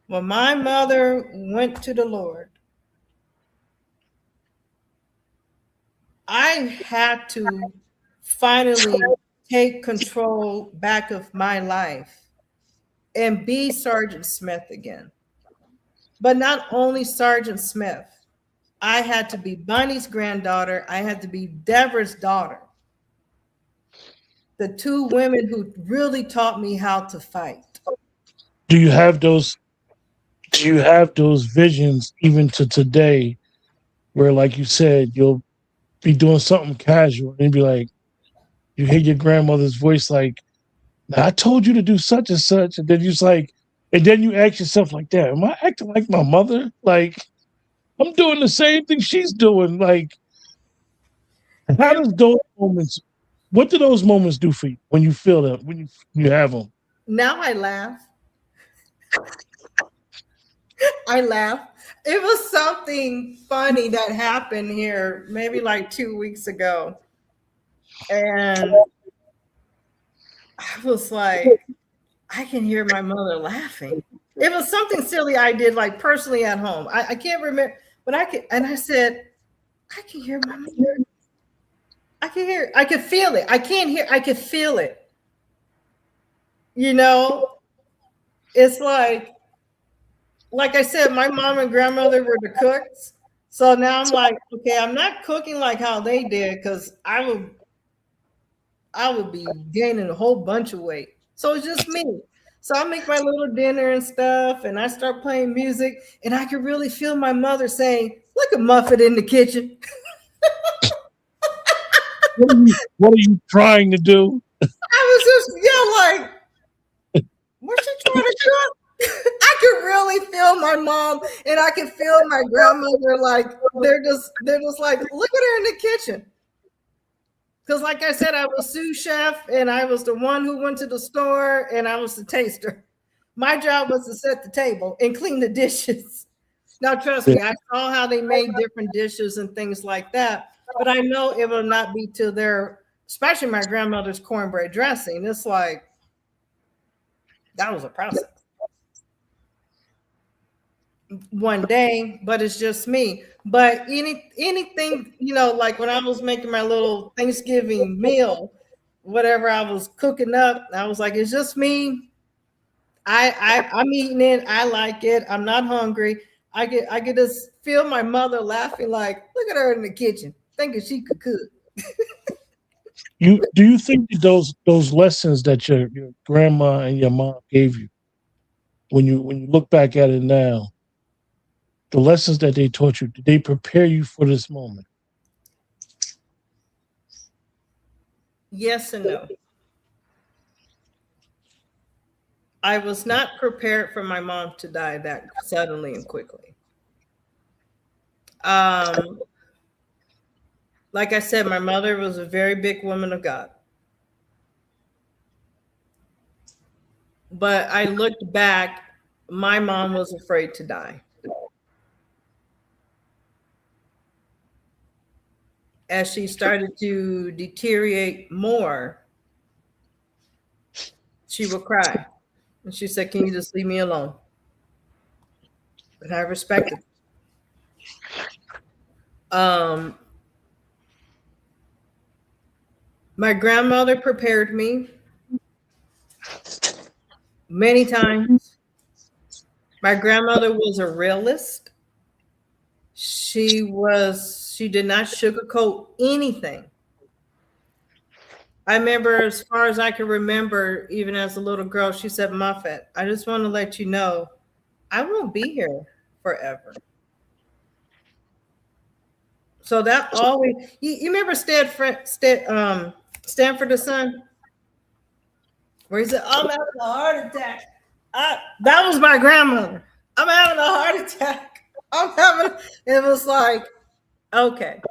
when my mother went to the Lord, I had to finally take control back of my life and be Sergeant Smith again. But not only Sergeant Smith, I had to be Bunny's granddaughter. I had to be Deborah's daughter. The two women who really taught me how to fight. Do you have those? Do you have those visions even to today, where, like you said, you'll be doing something casual and be like, you hear your grandmother's voice, like, "Now, I told you to do such and such," and then and then you ask yourself, like, "Damn, am I acting like my mother? Like, I'm doing the same thing she's doing." Like, how does those moments? What do those moments do for you when you feel them? When you have them? Now I laugh. I laugh. It was something funny that happened here maybe like 2 weeks ago. And I was like, I can hear my mother laughing. It was something silly I did, like personally at home. I can't remember, but I said, I can hear my mother. I can hear it. I can feel it. I can't hear, I can feel it. You know? It's like I said, my mom and grandmother were the cooks. So now I'm like, okay, I'm not cooking like how they did because I would be gaining a whole bunch of weight. So it's just me. So I make my little dinner and stuff, and I start playing music, and I could really feel my mother saying, "Look at Muffet in the kitchen." What are you trying to do? I was just, yeah, like, what's she trying to cook? I could really feel my mom, and I could feel my grandmother. Like they're just like, look at her in the kitchen. Because, like I said, I was sous chef, and I was the one who went to the store, and I was the taster. My job was to set the table and clean the dishes. Now, trust Yeah. me, I saw how they made different dishes and things like that, but I know it will not be to their, especially my grandmother's cornbread dressing. It's like that was a process. One day, but it's just me. But anything, like when I was making my little Thanksgiving meal, whatever I was cooking up, I was like, it's just me. I'm eating it. I like it. I'm not hungry. I could just feel my mother laughing, like, look at her in the kitchen, thinking she could cook. Do you think that those lessons that your grandma and your mom gave you, when you look back at it now, the lessons that they taught you, did they prepare you for this moment? Yes and no. I was not prepared for my mom to die that suddenly and quickly. Like I said, my mother was a very big woman of God. But I looked back, my mom was afraid to die. As she started to deteriorate more, she would cry. And she said, can you just leave me alone? And I respected it. My grandmother prepared me many times. My grandmother was a realist. She did not sugarcoat anything. I remember, as far as I can remember, even as a little girl, she said, Muffet, I just want to let you know I won't be here forever. So that always, you remember Stanford the Son, where he said, I'm having a heart attack. That was my grandmother. I'm having a heart attack. It was like, okay.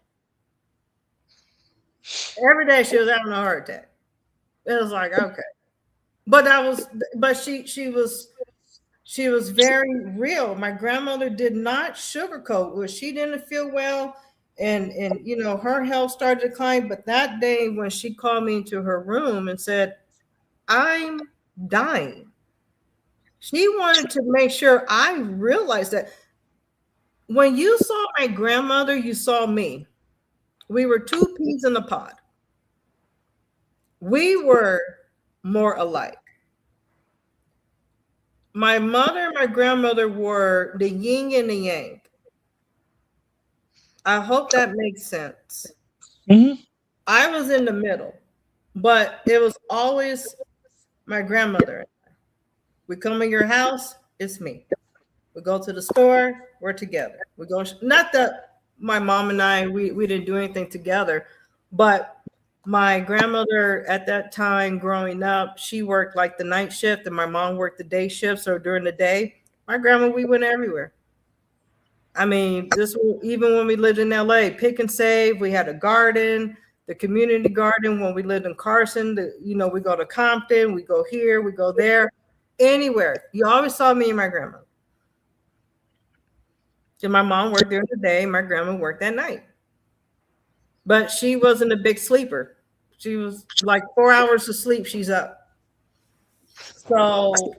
Every day she was having a heart attack. It was like, okay. But she was very real. My grandmother did not sugarcoat. Well, she didn't feel well, and her health started to decline. But that day when she called me into her room and said, I'm dying, she wanted to make sure I realized that when you saw my grandmother, you saw me. We were two peas in a pod. We were more alike. My mother and my grandmother were the yin and the yang. I hope that makes sense. Mm-hmm. I was in the middle, but it was always my grandmother. We come in your house, it's me. We go to the store, we're together. We go, not that my mom and I, we didn't do anything together, but my grandmother at that time growing up, she worked like the night shift and my mom worked the day shift. So during the day, my grandma, we went everywhere. I mean, even when we lived in LA, pick and save, we had a garden, the community garden. When we lived in Carson, we go to Compton, we go here, we go there, anywhere. You always saw me and my grandma. And my mom worked during the day, my grandma worked at night. But she wasn't a big sleeper. She was like 4 hours of sleep, she's up. So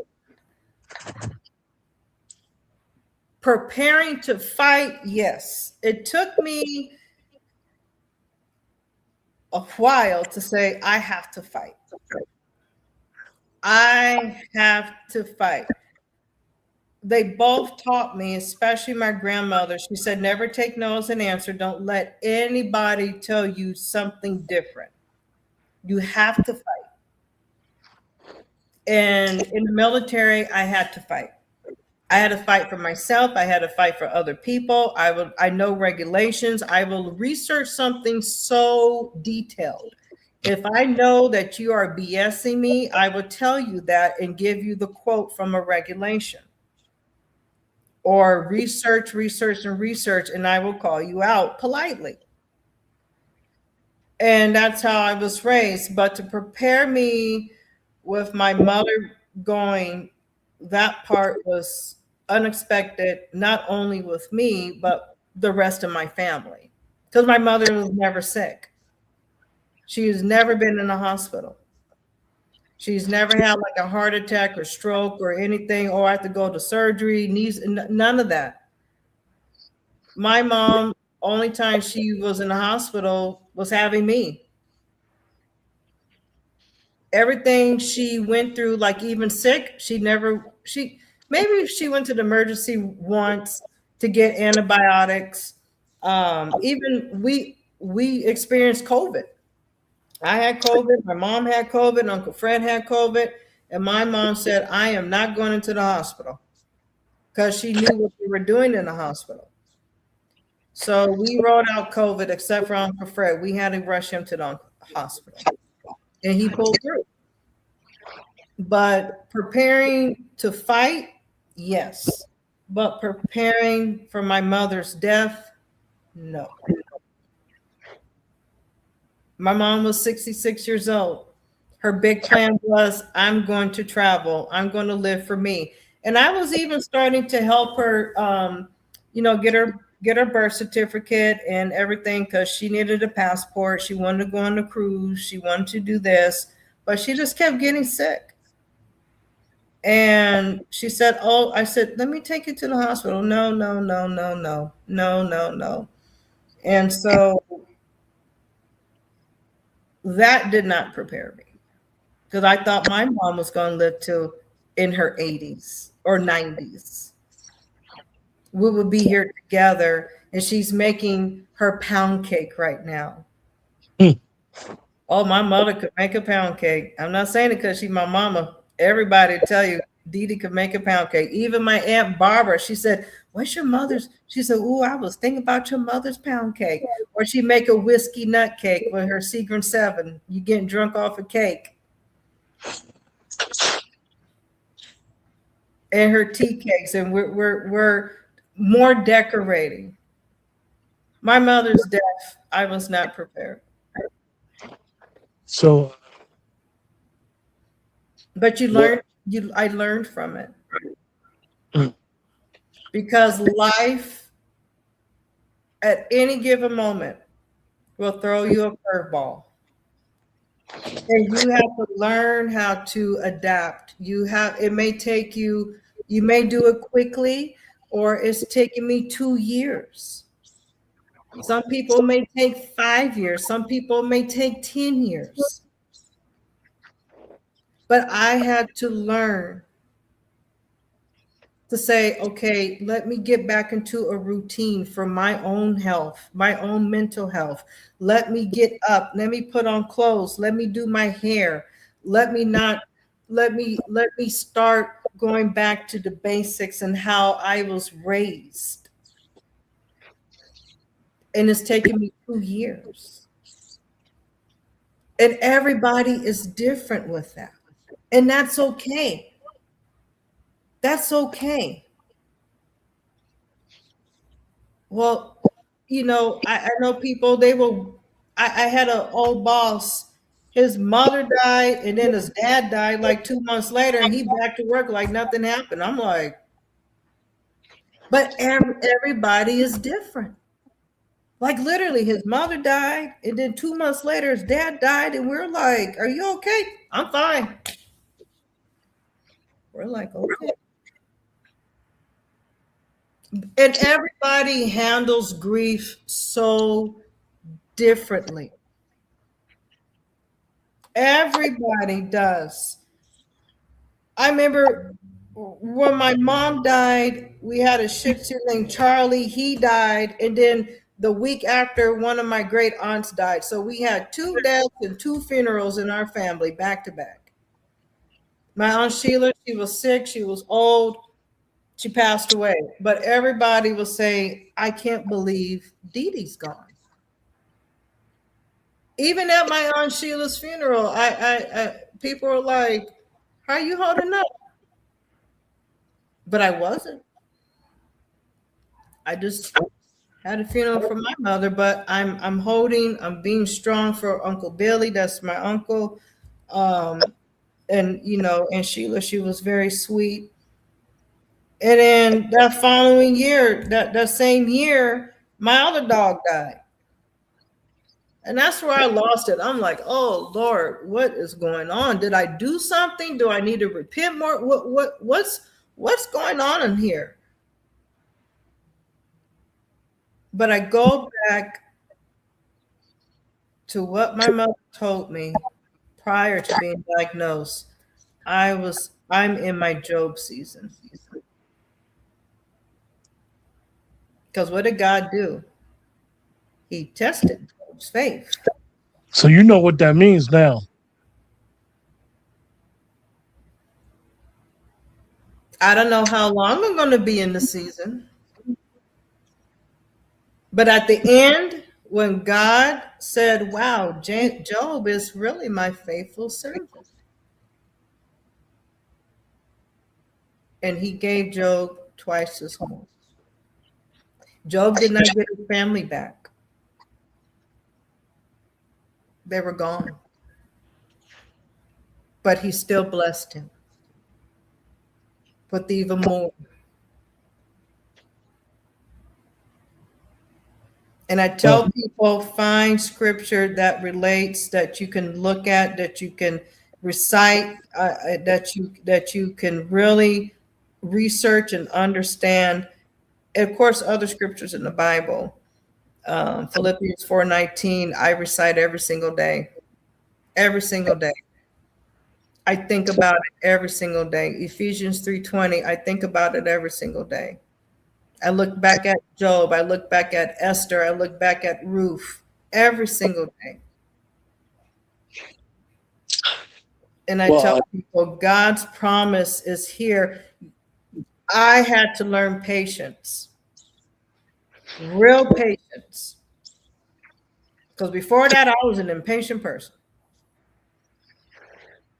preparing to fight, yes. It took me a while to say, I have to fight. I have to fight. they both taught me, especially my grandmother. She said, never take no as an answer. Don't let anybody tell you something different. You have to fight. And in the military, I had to fight. I had to fight for myself. I had to fight for other people. I know regulations. I will research something so detailed. If I know that you are BSing me, I will tell you that and give you the quote from a regulation. Or research, and I will call you out politely. And that's how I was raised. But to prepare me with my mother going, that part was unexpected, not only with me, but the rest of my family. Because my mother was never sick. She's never been in a hospital. She's never had like a heart attack or stroke or anything, or I have to go to surgery, none of that. My mom, only time she was in the hospital was having me. Everything she went through, like even sick, maybe she went to the emergency once to get antibiotics. Even we experienced COVID. I had COVID, my mom had COVID, Uncle Fred had COVID, and my mom said, I am not going into the hospital because she knew what we were doing in the hospital. So we wrote out COVID except for Uncle Fred. We had to rush him to the hospital. And he pulled through. But preparing to fight, yes. But preparing for my mother's death, no. My mom was 66 years old. Her big plan was, I'm going to travel. I'm going to live for me. And I was even starting to help her, get her birth certificate and everything because she needed a passport. She wanted to go on a cruise. She wanted to do this, but she just kept getting sick. And she said, oh, I said, let me take you to the hospital. No. And so that did not prepare me because I thought my mom was going to live till in her 80s or 90s. We would be here together, and she's making her pound cake right now. Oh, my mother could make a pound cake. I'm not saying it because she's my mama. Everybody tell you Dee Dee could make a pound cake. Even my Aunt Barbara, she said, what's your mother's? She said, ooh, I was thinking about your mother's pound cake. Or she make a whiskey nut cake with her Seagram 7. You getting drunk off a cake. And her tea cakes. And we're more decorating. My mother's death, I was not prepared. So, but I learned from it. Because life at any given moment will throw you a curveball. And you have to learn how to adapt. It may take you may do it quickly, or it's taking me 2 years. Some people may take 5 years. Some people may take 10 years. But I had to learn to say, okay, let me get back into a routine for my own health, my own mental health. Let me get up. Let me put on clothes. Let me do my hair. Let me start going back to the basics and how I was raised. And it's taken me 2 years. And everybody is different with that. And that's okay. That's okay. Well, I know people, I had an old boss, his mother died and then his dad died like 2 months later and he back to work like nothing happened. I'm like, but everybody is different. Like literally his mother died and then 2 months later his dad died and we're like, are you okay? I'm fine. We're like, okay. And everybody handles grief so differently. Everybody does. I remember when my mom died, we had a Shih Tzu named Charlie. He died, and then the week after, one of my great aunts died. So we had 2 deaths and 2 funerals in our family back to back. My aunt Sheila, she was sick, she was old, she passed away. But everybody will say, "I can't believe Dee Dee's gone." Even at my aunt Sheila's funeral, people were like, "How are you holding up?" But I wasn't. I just had a funeral for my mother, but I'm being strong for Uncle Billy. That's my uncle. Um, and Sheila, she was very sweet. And then that following year, that same year, my other dog died. And that's where I lost it. I'm like, oh Lord, what is going on? Did I do something? Do I need to repent more? What's going on in here? But I go back to what my mother told me prior to being diagnosed. I'm in my Job season. Because what did God do? He tested Job's faith. So you know what that means now. I don't know how long I'm going to be in the season. But at the end, when God said, wow, Job is really my faithful servant. And he gave Job twice his home. Job did not get his family back. They were gone. But he still blessed him with even more. And I tell people, find scripture that relates, that you can look at, that you can recite, that you can really research and understand. And of course, other scriptures in the Bible. Philippians 4:19, I recite every single day. Every single day. I think about it every single day. Ephesians 3:20, I think about it every single day. I look back at Job. I look back at Esther. I look back at Ruth every single day. And I tell people, God's promise is here. I had to learn patience, real patience. Because before that, I was an impatient person.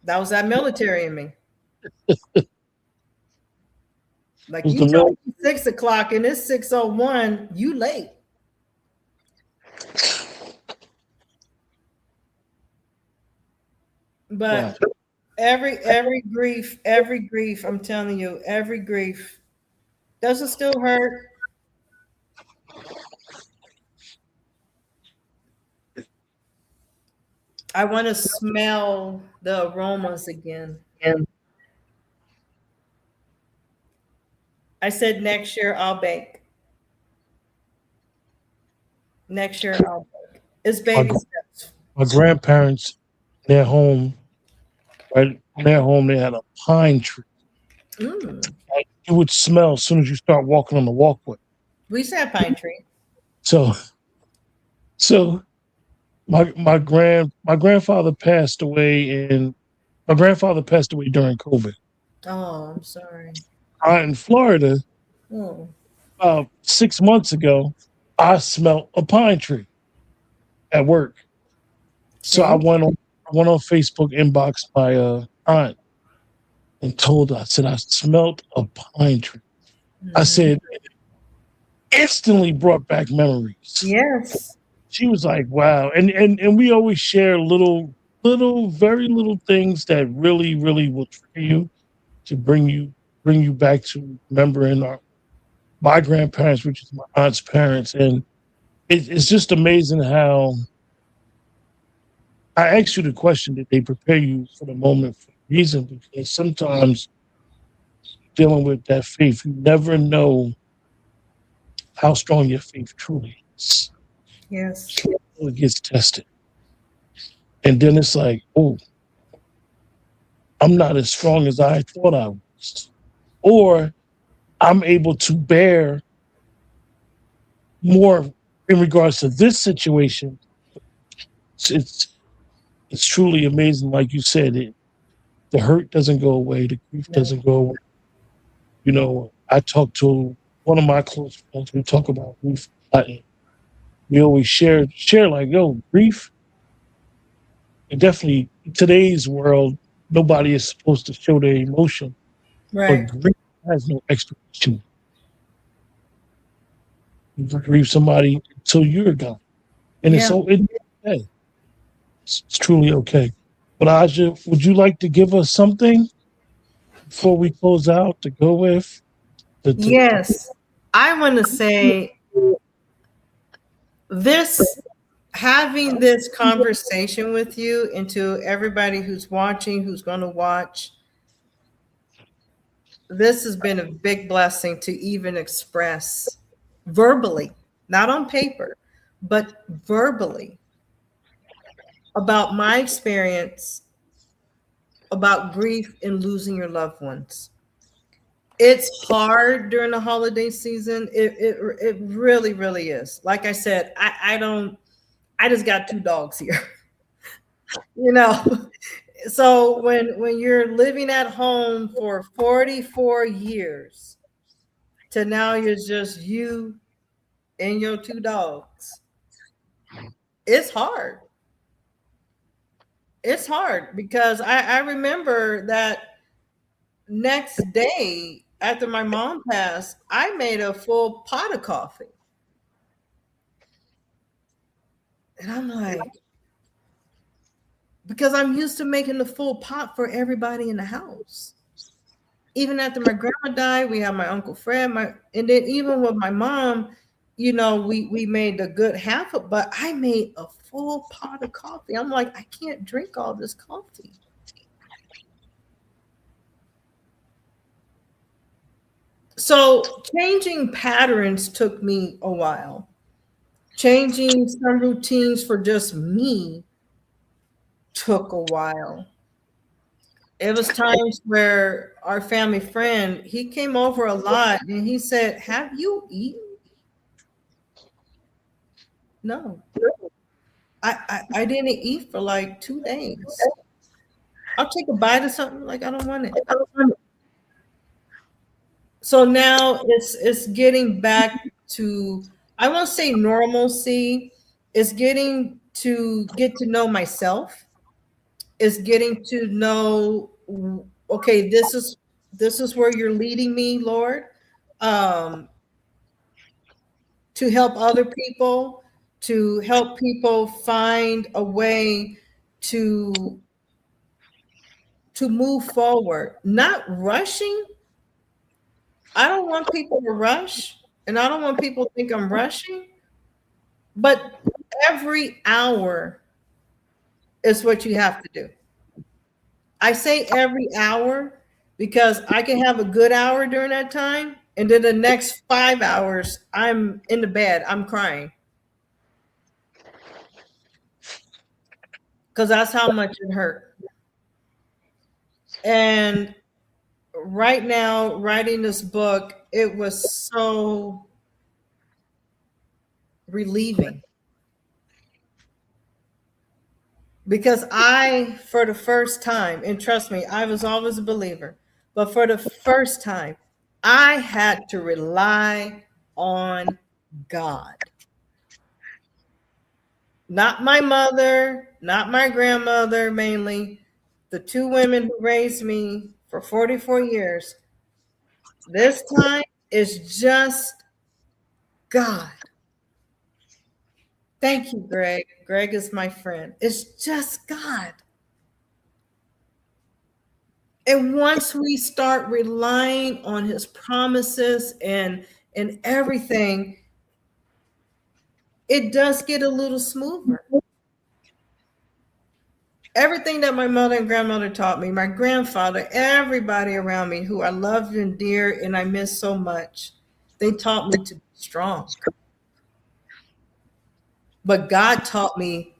That was that military in me. Like, you told me 6 o'clock and it's 6:01, you late. But every grief, I'm telling you, every grief, does it still hurt? I want to smell the aromas again. I said next year I'll bake. Next year I'll bake. It's baby steps. My grandparents, their home, right? In their home, they had a pine tree. Like, it would smell as soon as you start walking on the walkway. We said pine tree. So my grandfather passed away during COVID. Oh, I'm sorry. In Florida, about 6 months ago, I smelled a pine tree at work. So I went on Facebook, inboxed my aunt and told her, I said, I smelled a pine tree. I said, instantly brought back memories. Yes. She was like, wow. And we always share little, very little things that really, really will trigger you to bring you back to remembering my grandparents, which is my aunt's parents. And it's just amazing how I asked you the question, did they prepare you for the moment for a reason? Because sometimes dealing with that faith, you never know how strong your faith truly is. Yes. It gets tested. And then it's like, oh, I'm not as strong as I thought I was. or I'm able to bear more in regards to this situation. It's it's truly amazing. Like you said, the hurt doesn't go away, the grief doesn't go away. You know, I talked to one of my close friends. We talk about grief. We always share like, yo, grief. And definitely, in today's world, nobody is supposed to show their emotion, but Right. grief has no explanation. You can grieve somebody until you're gone, and it's Yeah. so it's okay. It's truly okay. But Aja, would you like to give us something before we close out to go with? Yes. I want to say this, having this conversation with you, and to everybody who's watching, who's going to watch, this has been a big blessing to even express verbally, not on paper, but verbally, about my experience about grief and losing your loved ones. It's hard during the holiday season. It really, really is. Like I said, I just got 2 dogs here. you know. So when you're living at home for 44 years to now you're just you and your 2 dogs, it's hard. It's hard because I remember that next day after my mom passed, I made a full pot of coffee. And I'm like, because I'm used to making the full pot for everybody in the house. Even after my grandma died, we had my Uncle Fred, and then even with my mom, we made a good half of, but I made a full pot of coffee. I'm like, I can't drink all this coffee. So changing patterns took me a while. Changing some routines for just me took a while. It was times where our family friend, he came over a lot and he said, "Have you eaten?" No. I didn't eat for like 2 days. I'll take a bite of something, like I don't want it. So now it's getting back to, I won't say normalcy. It's getting to get to know myself. It's getting to know, okay, this is where you're leading me, Lord, um, to help other people, to help people find a way to move forward, not rushing. I don't want people to rush, and I don't want people to think I'm rushing, but every hour is what you have to do. I say every hour because I can have a good hour during that time, and then the next 5 hours, I'm in the bed, I'm crying because that's how much it hurt. And right now, writing this book, it was so relieving because for the first time, and trust me, I was always a believer, but for the first time, I had to rely on God. Not my mother, not my grandmother, mainly the 2 women who raised me for 44 years. This time is just God. Thank you, Greg. Greg is my friend. It's just God. And once we start relying on his promises and everything, it does get a little smoother. Everything that my mother and grandmother taught me, my grandfather, everybody around me who I loved and dear and I miss so much, they taught me to be strong. But God taught me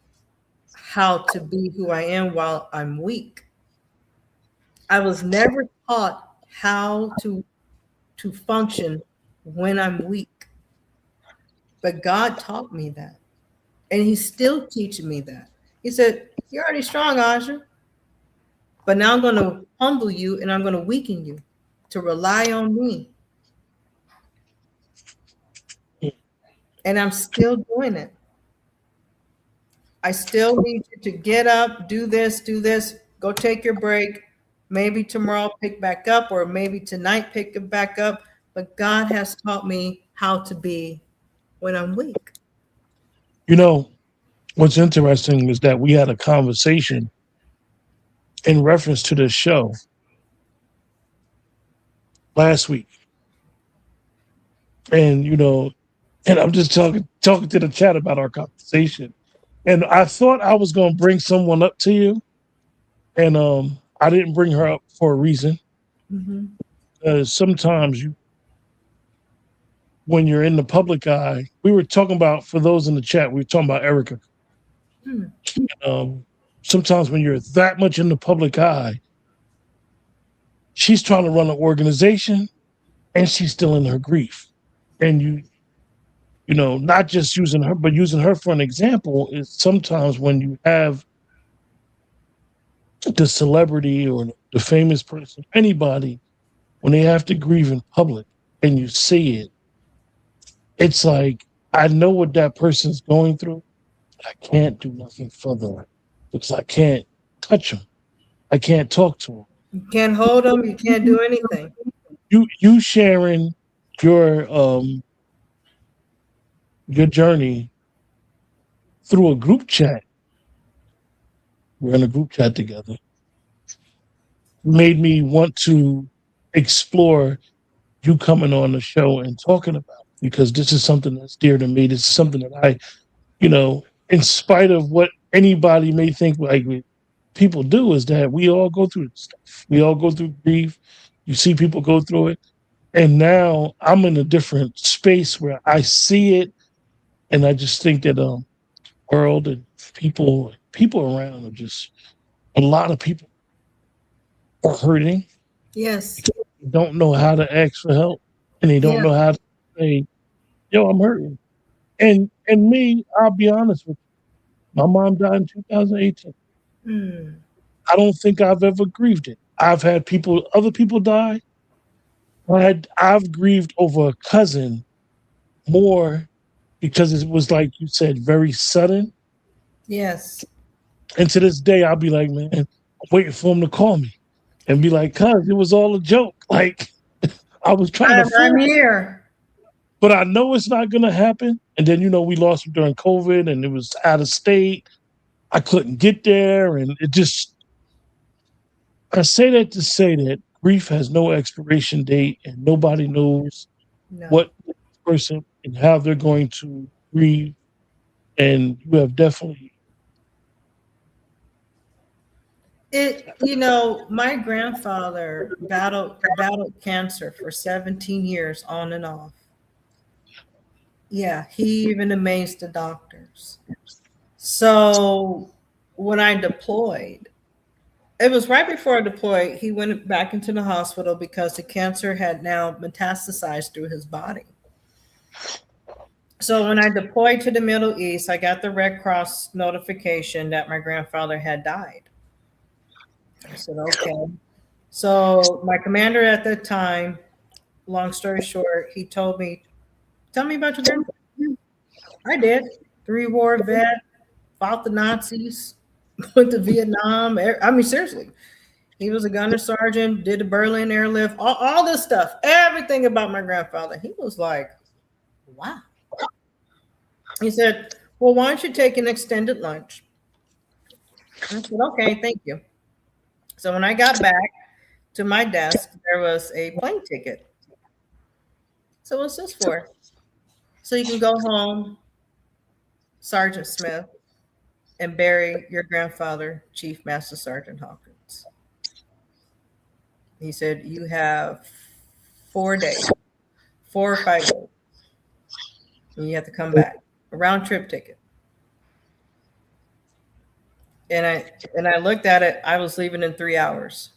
how to be who I am while I'm weak. I was never taught how to to function when I'm weak. But God taught me that. And he's still teaching me that. He said, you're already strong, Aja. But now I'm going to humble you and I'm going to weaken you to rely on me. And I'm still doing it. I still need you to get up, do this, go take your break. Maybe tomorrow pick back up, or maybe tonight pick it back up. But God has taught me how to be when I'm weak. You know, what's interesting is that we had a conversation in reference to this show last week. And, and I'm just talking to the chat about our conversation. And I thought I was going to bring someone up to you. And I didn't bring her up for a reason. Sometimes when you're in the public eye, we were talking about, for those in the chat, we were talking about Erica. Sometimes when you're that much in the public eye, she's trying to run an organization and she's still in her grief. And not just using her, but using her for an example is sometimes when you have the celebrity or the famous person, anybody, when they have to grieve in public and you see it, it's like, I know what that person's going through. I can't do nothing for them because I can't touch them. I can't talk to them. You can't hold them. You can't do anything. You sharing your journey through a group chat. We're in a group chat together. Made me want to explore you coming on the show and talking about it, because this is something that's dear to me. This is something that I, in spite of what anybody may think like people do, is that we all go through stuff. We all go through grief. You see people go through it. And now I'm in a different space where I see it. And I just think that world and people around are just, a lot of people are hurting. Yes. They don't know how to ask for help, and they don't know how to say, yo, I'm hurting. And me, I'll be honest with you. My mom died in 2018. I don't think I've ever grieved it. I've had other people die. I've grieved over a cousin more because it was, like you said, very sudden. Yes. And to this day, I'll be like, man, I'm waiting for him to call me and be like, cuz it was all a joke. Like, I was trying to I'm here. But I know it's not going to happen. And then, we lost him during COVID and it was out of state. I couldn't get there. And I say that to say that grief has no expiration date and nobody knows what person and how they're going to grieve. And you have definitely. My grandfather battled cancer for 17 years on and off. Yeah, he even amazed the doctors. So when I deployed, it was right before I deployed, he went back into the hospital because the cancer had now metastasized through his body. So when I deployed to the Middle East, I got the Red Cross notification that my grandfather had died. I said, okay. So my commander at that time, long story short, he told me, tell me about your grandfather. I did. 3-war vet, fought the Nazis, went to Vietnam. I mean, seriously. He was a gunner sergeant, did the Berlin airlift, all this stuff, everything about my grandfather. He was like, wow. He said, well, why don't you take an extended lunch? I said, okay, thank you. So when I got back to my desk, there was a plane ticket. So what's this for? So you can go home, Sergeant Smith, and bury your grandfather, Chief Master Sergeant Hawkins. He said, you have 4 days, 4 or 5 days, and you have to come back. A round trip ticket. And I looked at it, I was leaving in 3 hours.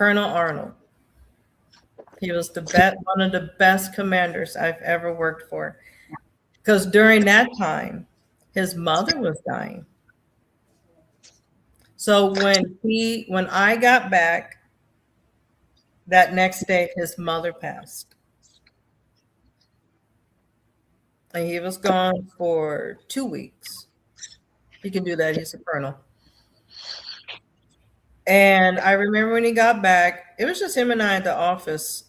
Colonel Arnold. He was one of the best commanders I've ever worked for. Because during that time, his mother was dying. So when I got back, that next day, his mother passed. And he was gone for 2 weeks. He can do that. He's a colonel. And I remember when he got back, it was just him and I at the office.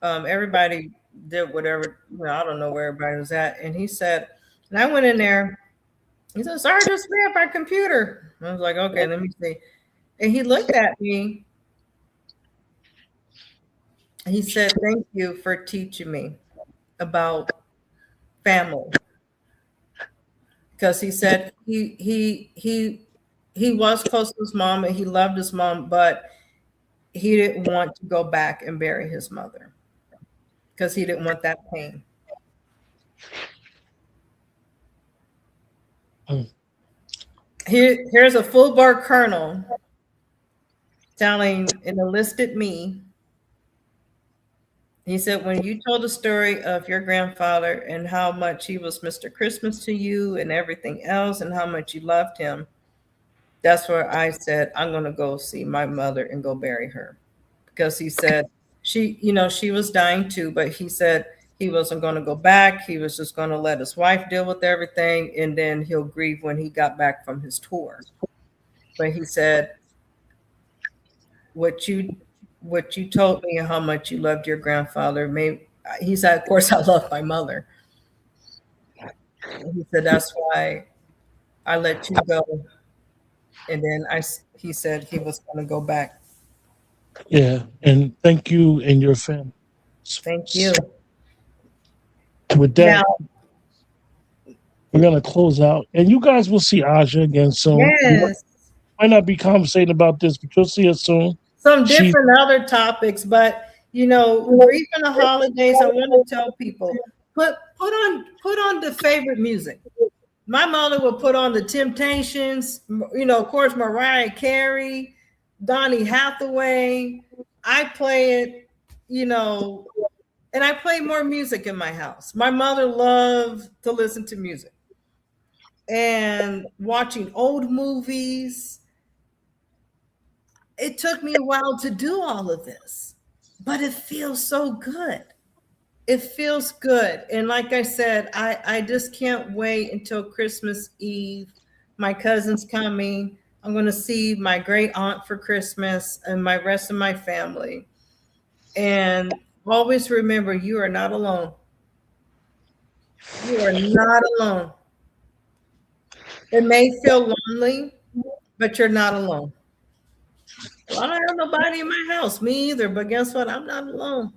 Everybody did whatever, I don't know where everybody was at. And he said, and I went in there, he said, sorry, just me at my computer. I was like, okay, let me see. And he looked at me. He said, thank you for teaching me about family. Because he said he was close to his mom and he loved his mom, but he didn't want to go back and bury his mother because he didn't want that pain. Here's a full bar colonel telling an enlisted me. He said, when you told the story of your grandfather and how much he was Mr. Christmas to you and everything else and how much you loved him, that's where I said, I'm going to go see my mother and go bury her. Because he said she was dying too, but he said he wasn't going to go back. He was just going to let his wife deal with everything. And then he'll grieve when he got back from his tour. But he said, what you told me and how much you loved your grandfather he said, of course I love my mother. He said, that's why I let you go. And then he said he was going to go back. Yeah. And thank you and your family. Thank you. With that, we're going to close out. And you guys will see Aja again soon. Yes. Might not be conversating about this, but you'll see her soon. Some different other topics, but grief in the holidays, I want to tell people, put on the favorite music. My mother would put on the Temptations, of course, Mariah Carey, Donny Hathaway. I play it, and I play more music in my house. My mother loved to listen to music and watching old movies. It took me a while to do all of this, but it feels so good. It feels good. And like I said, I just can't wait until Christmas Eve. My cousin's coming. I'm going to see my great aunt for Christmas and my rest of my family. And always remember, you are not alone. You are not alone. It may feel lonely, but you're not alone. Well, I don't have nobody in my house, me either, but guess what? I'm not alone.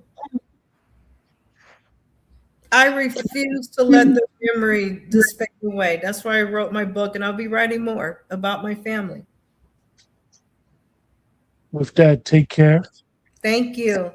I refuse to let the memory just fade away. That's why I wrote my book, and I'll be writing more about my family. With that, take care. Thank you.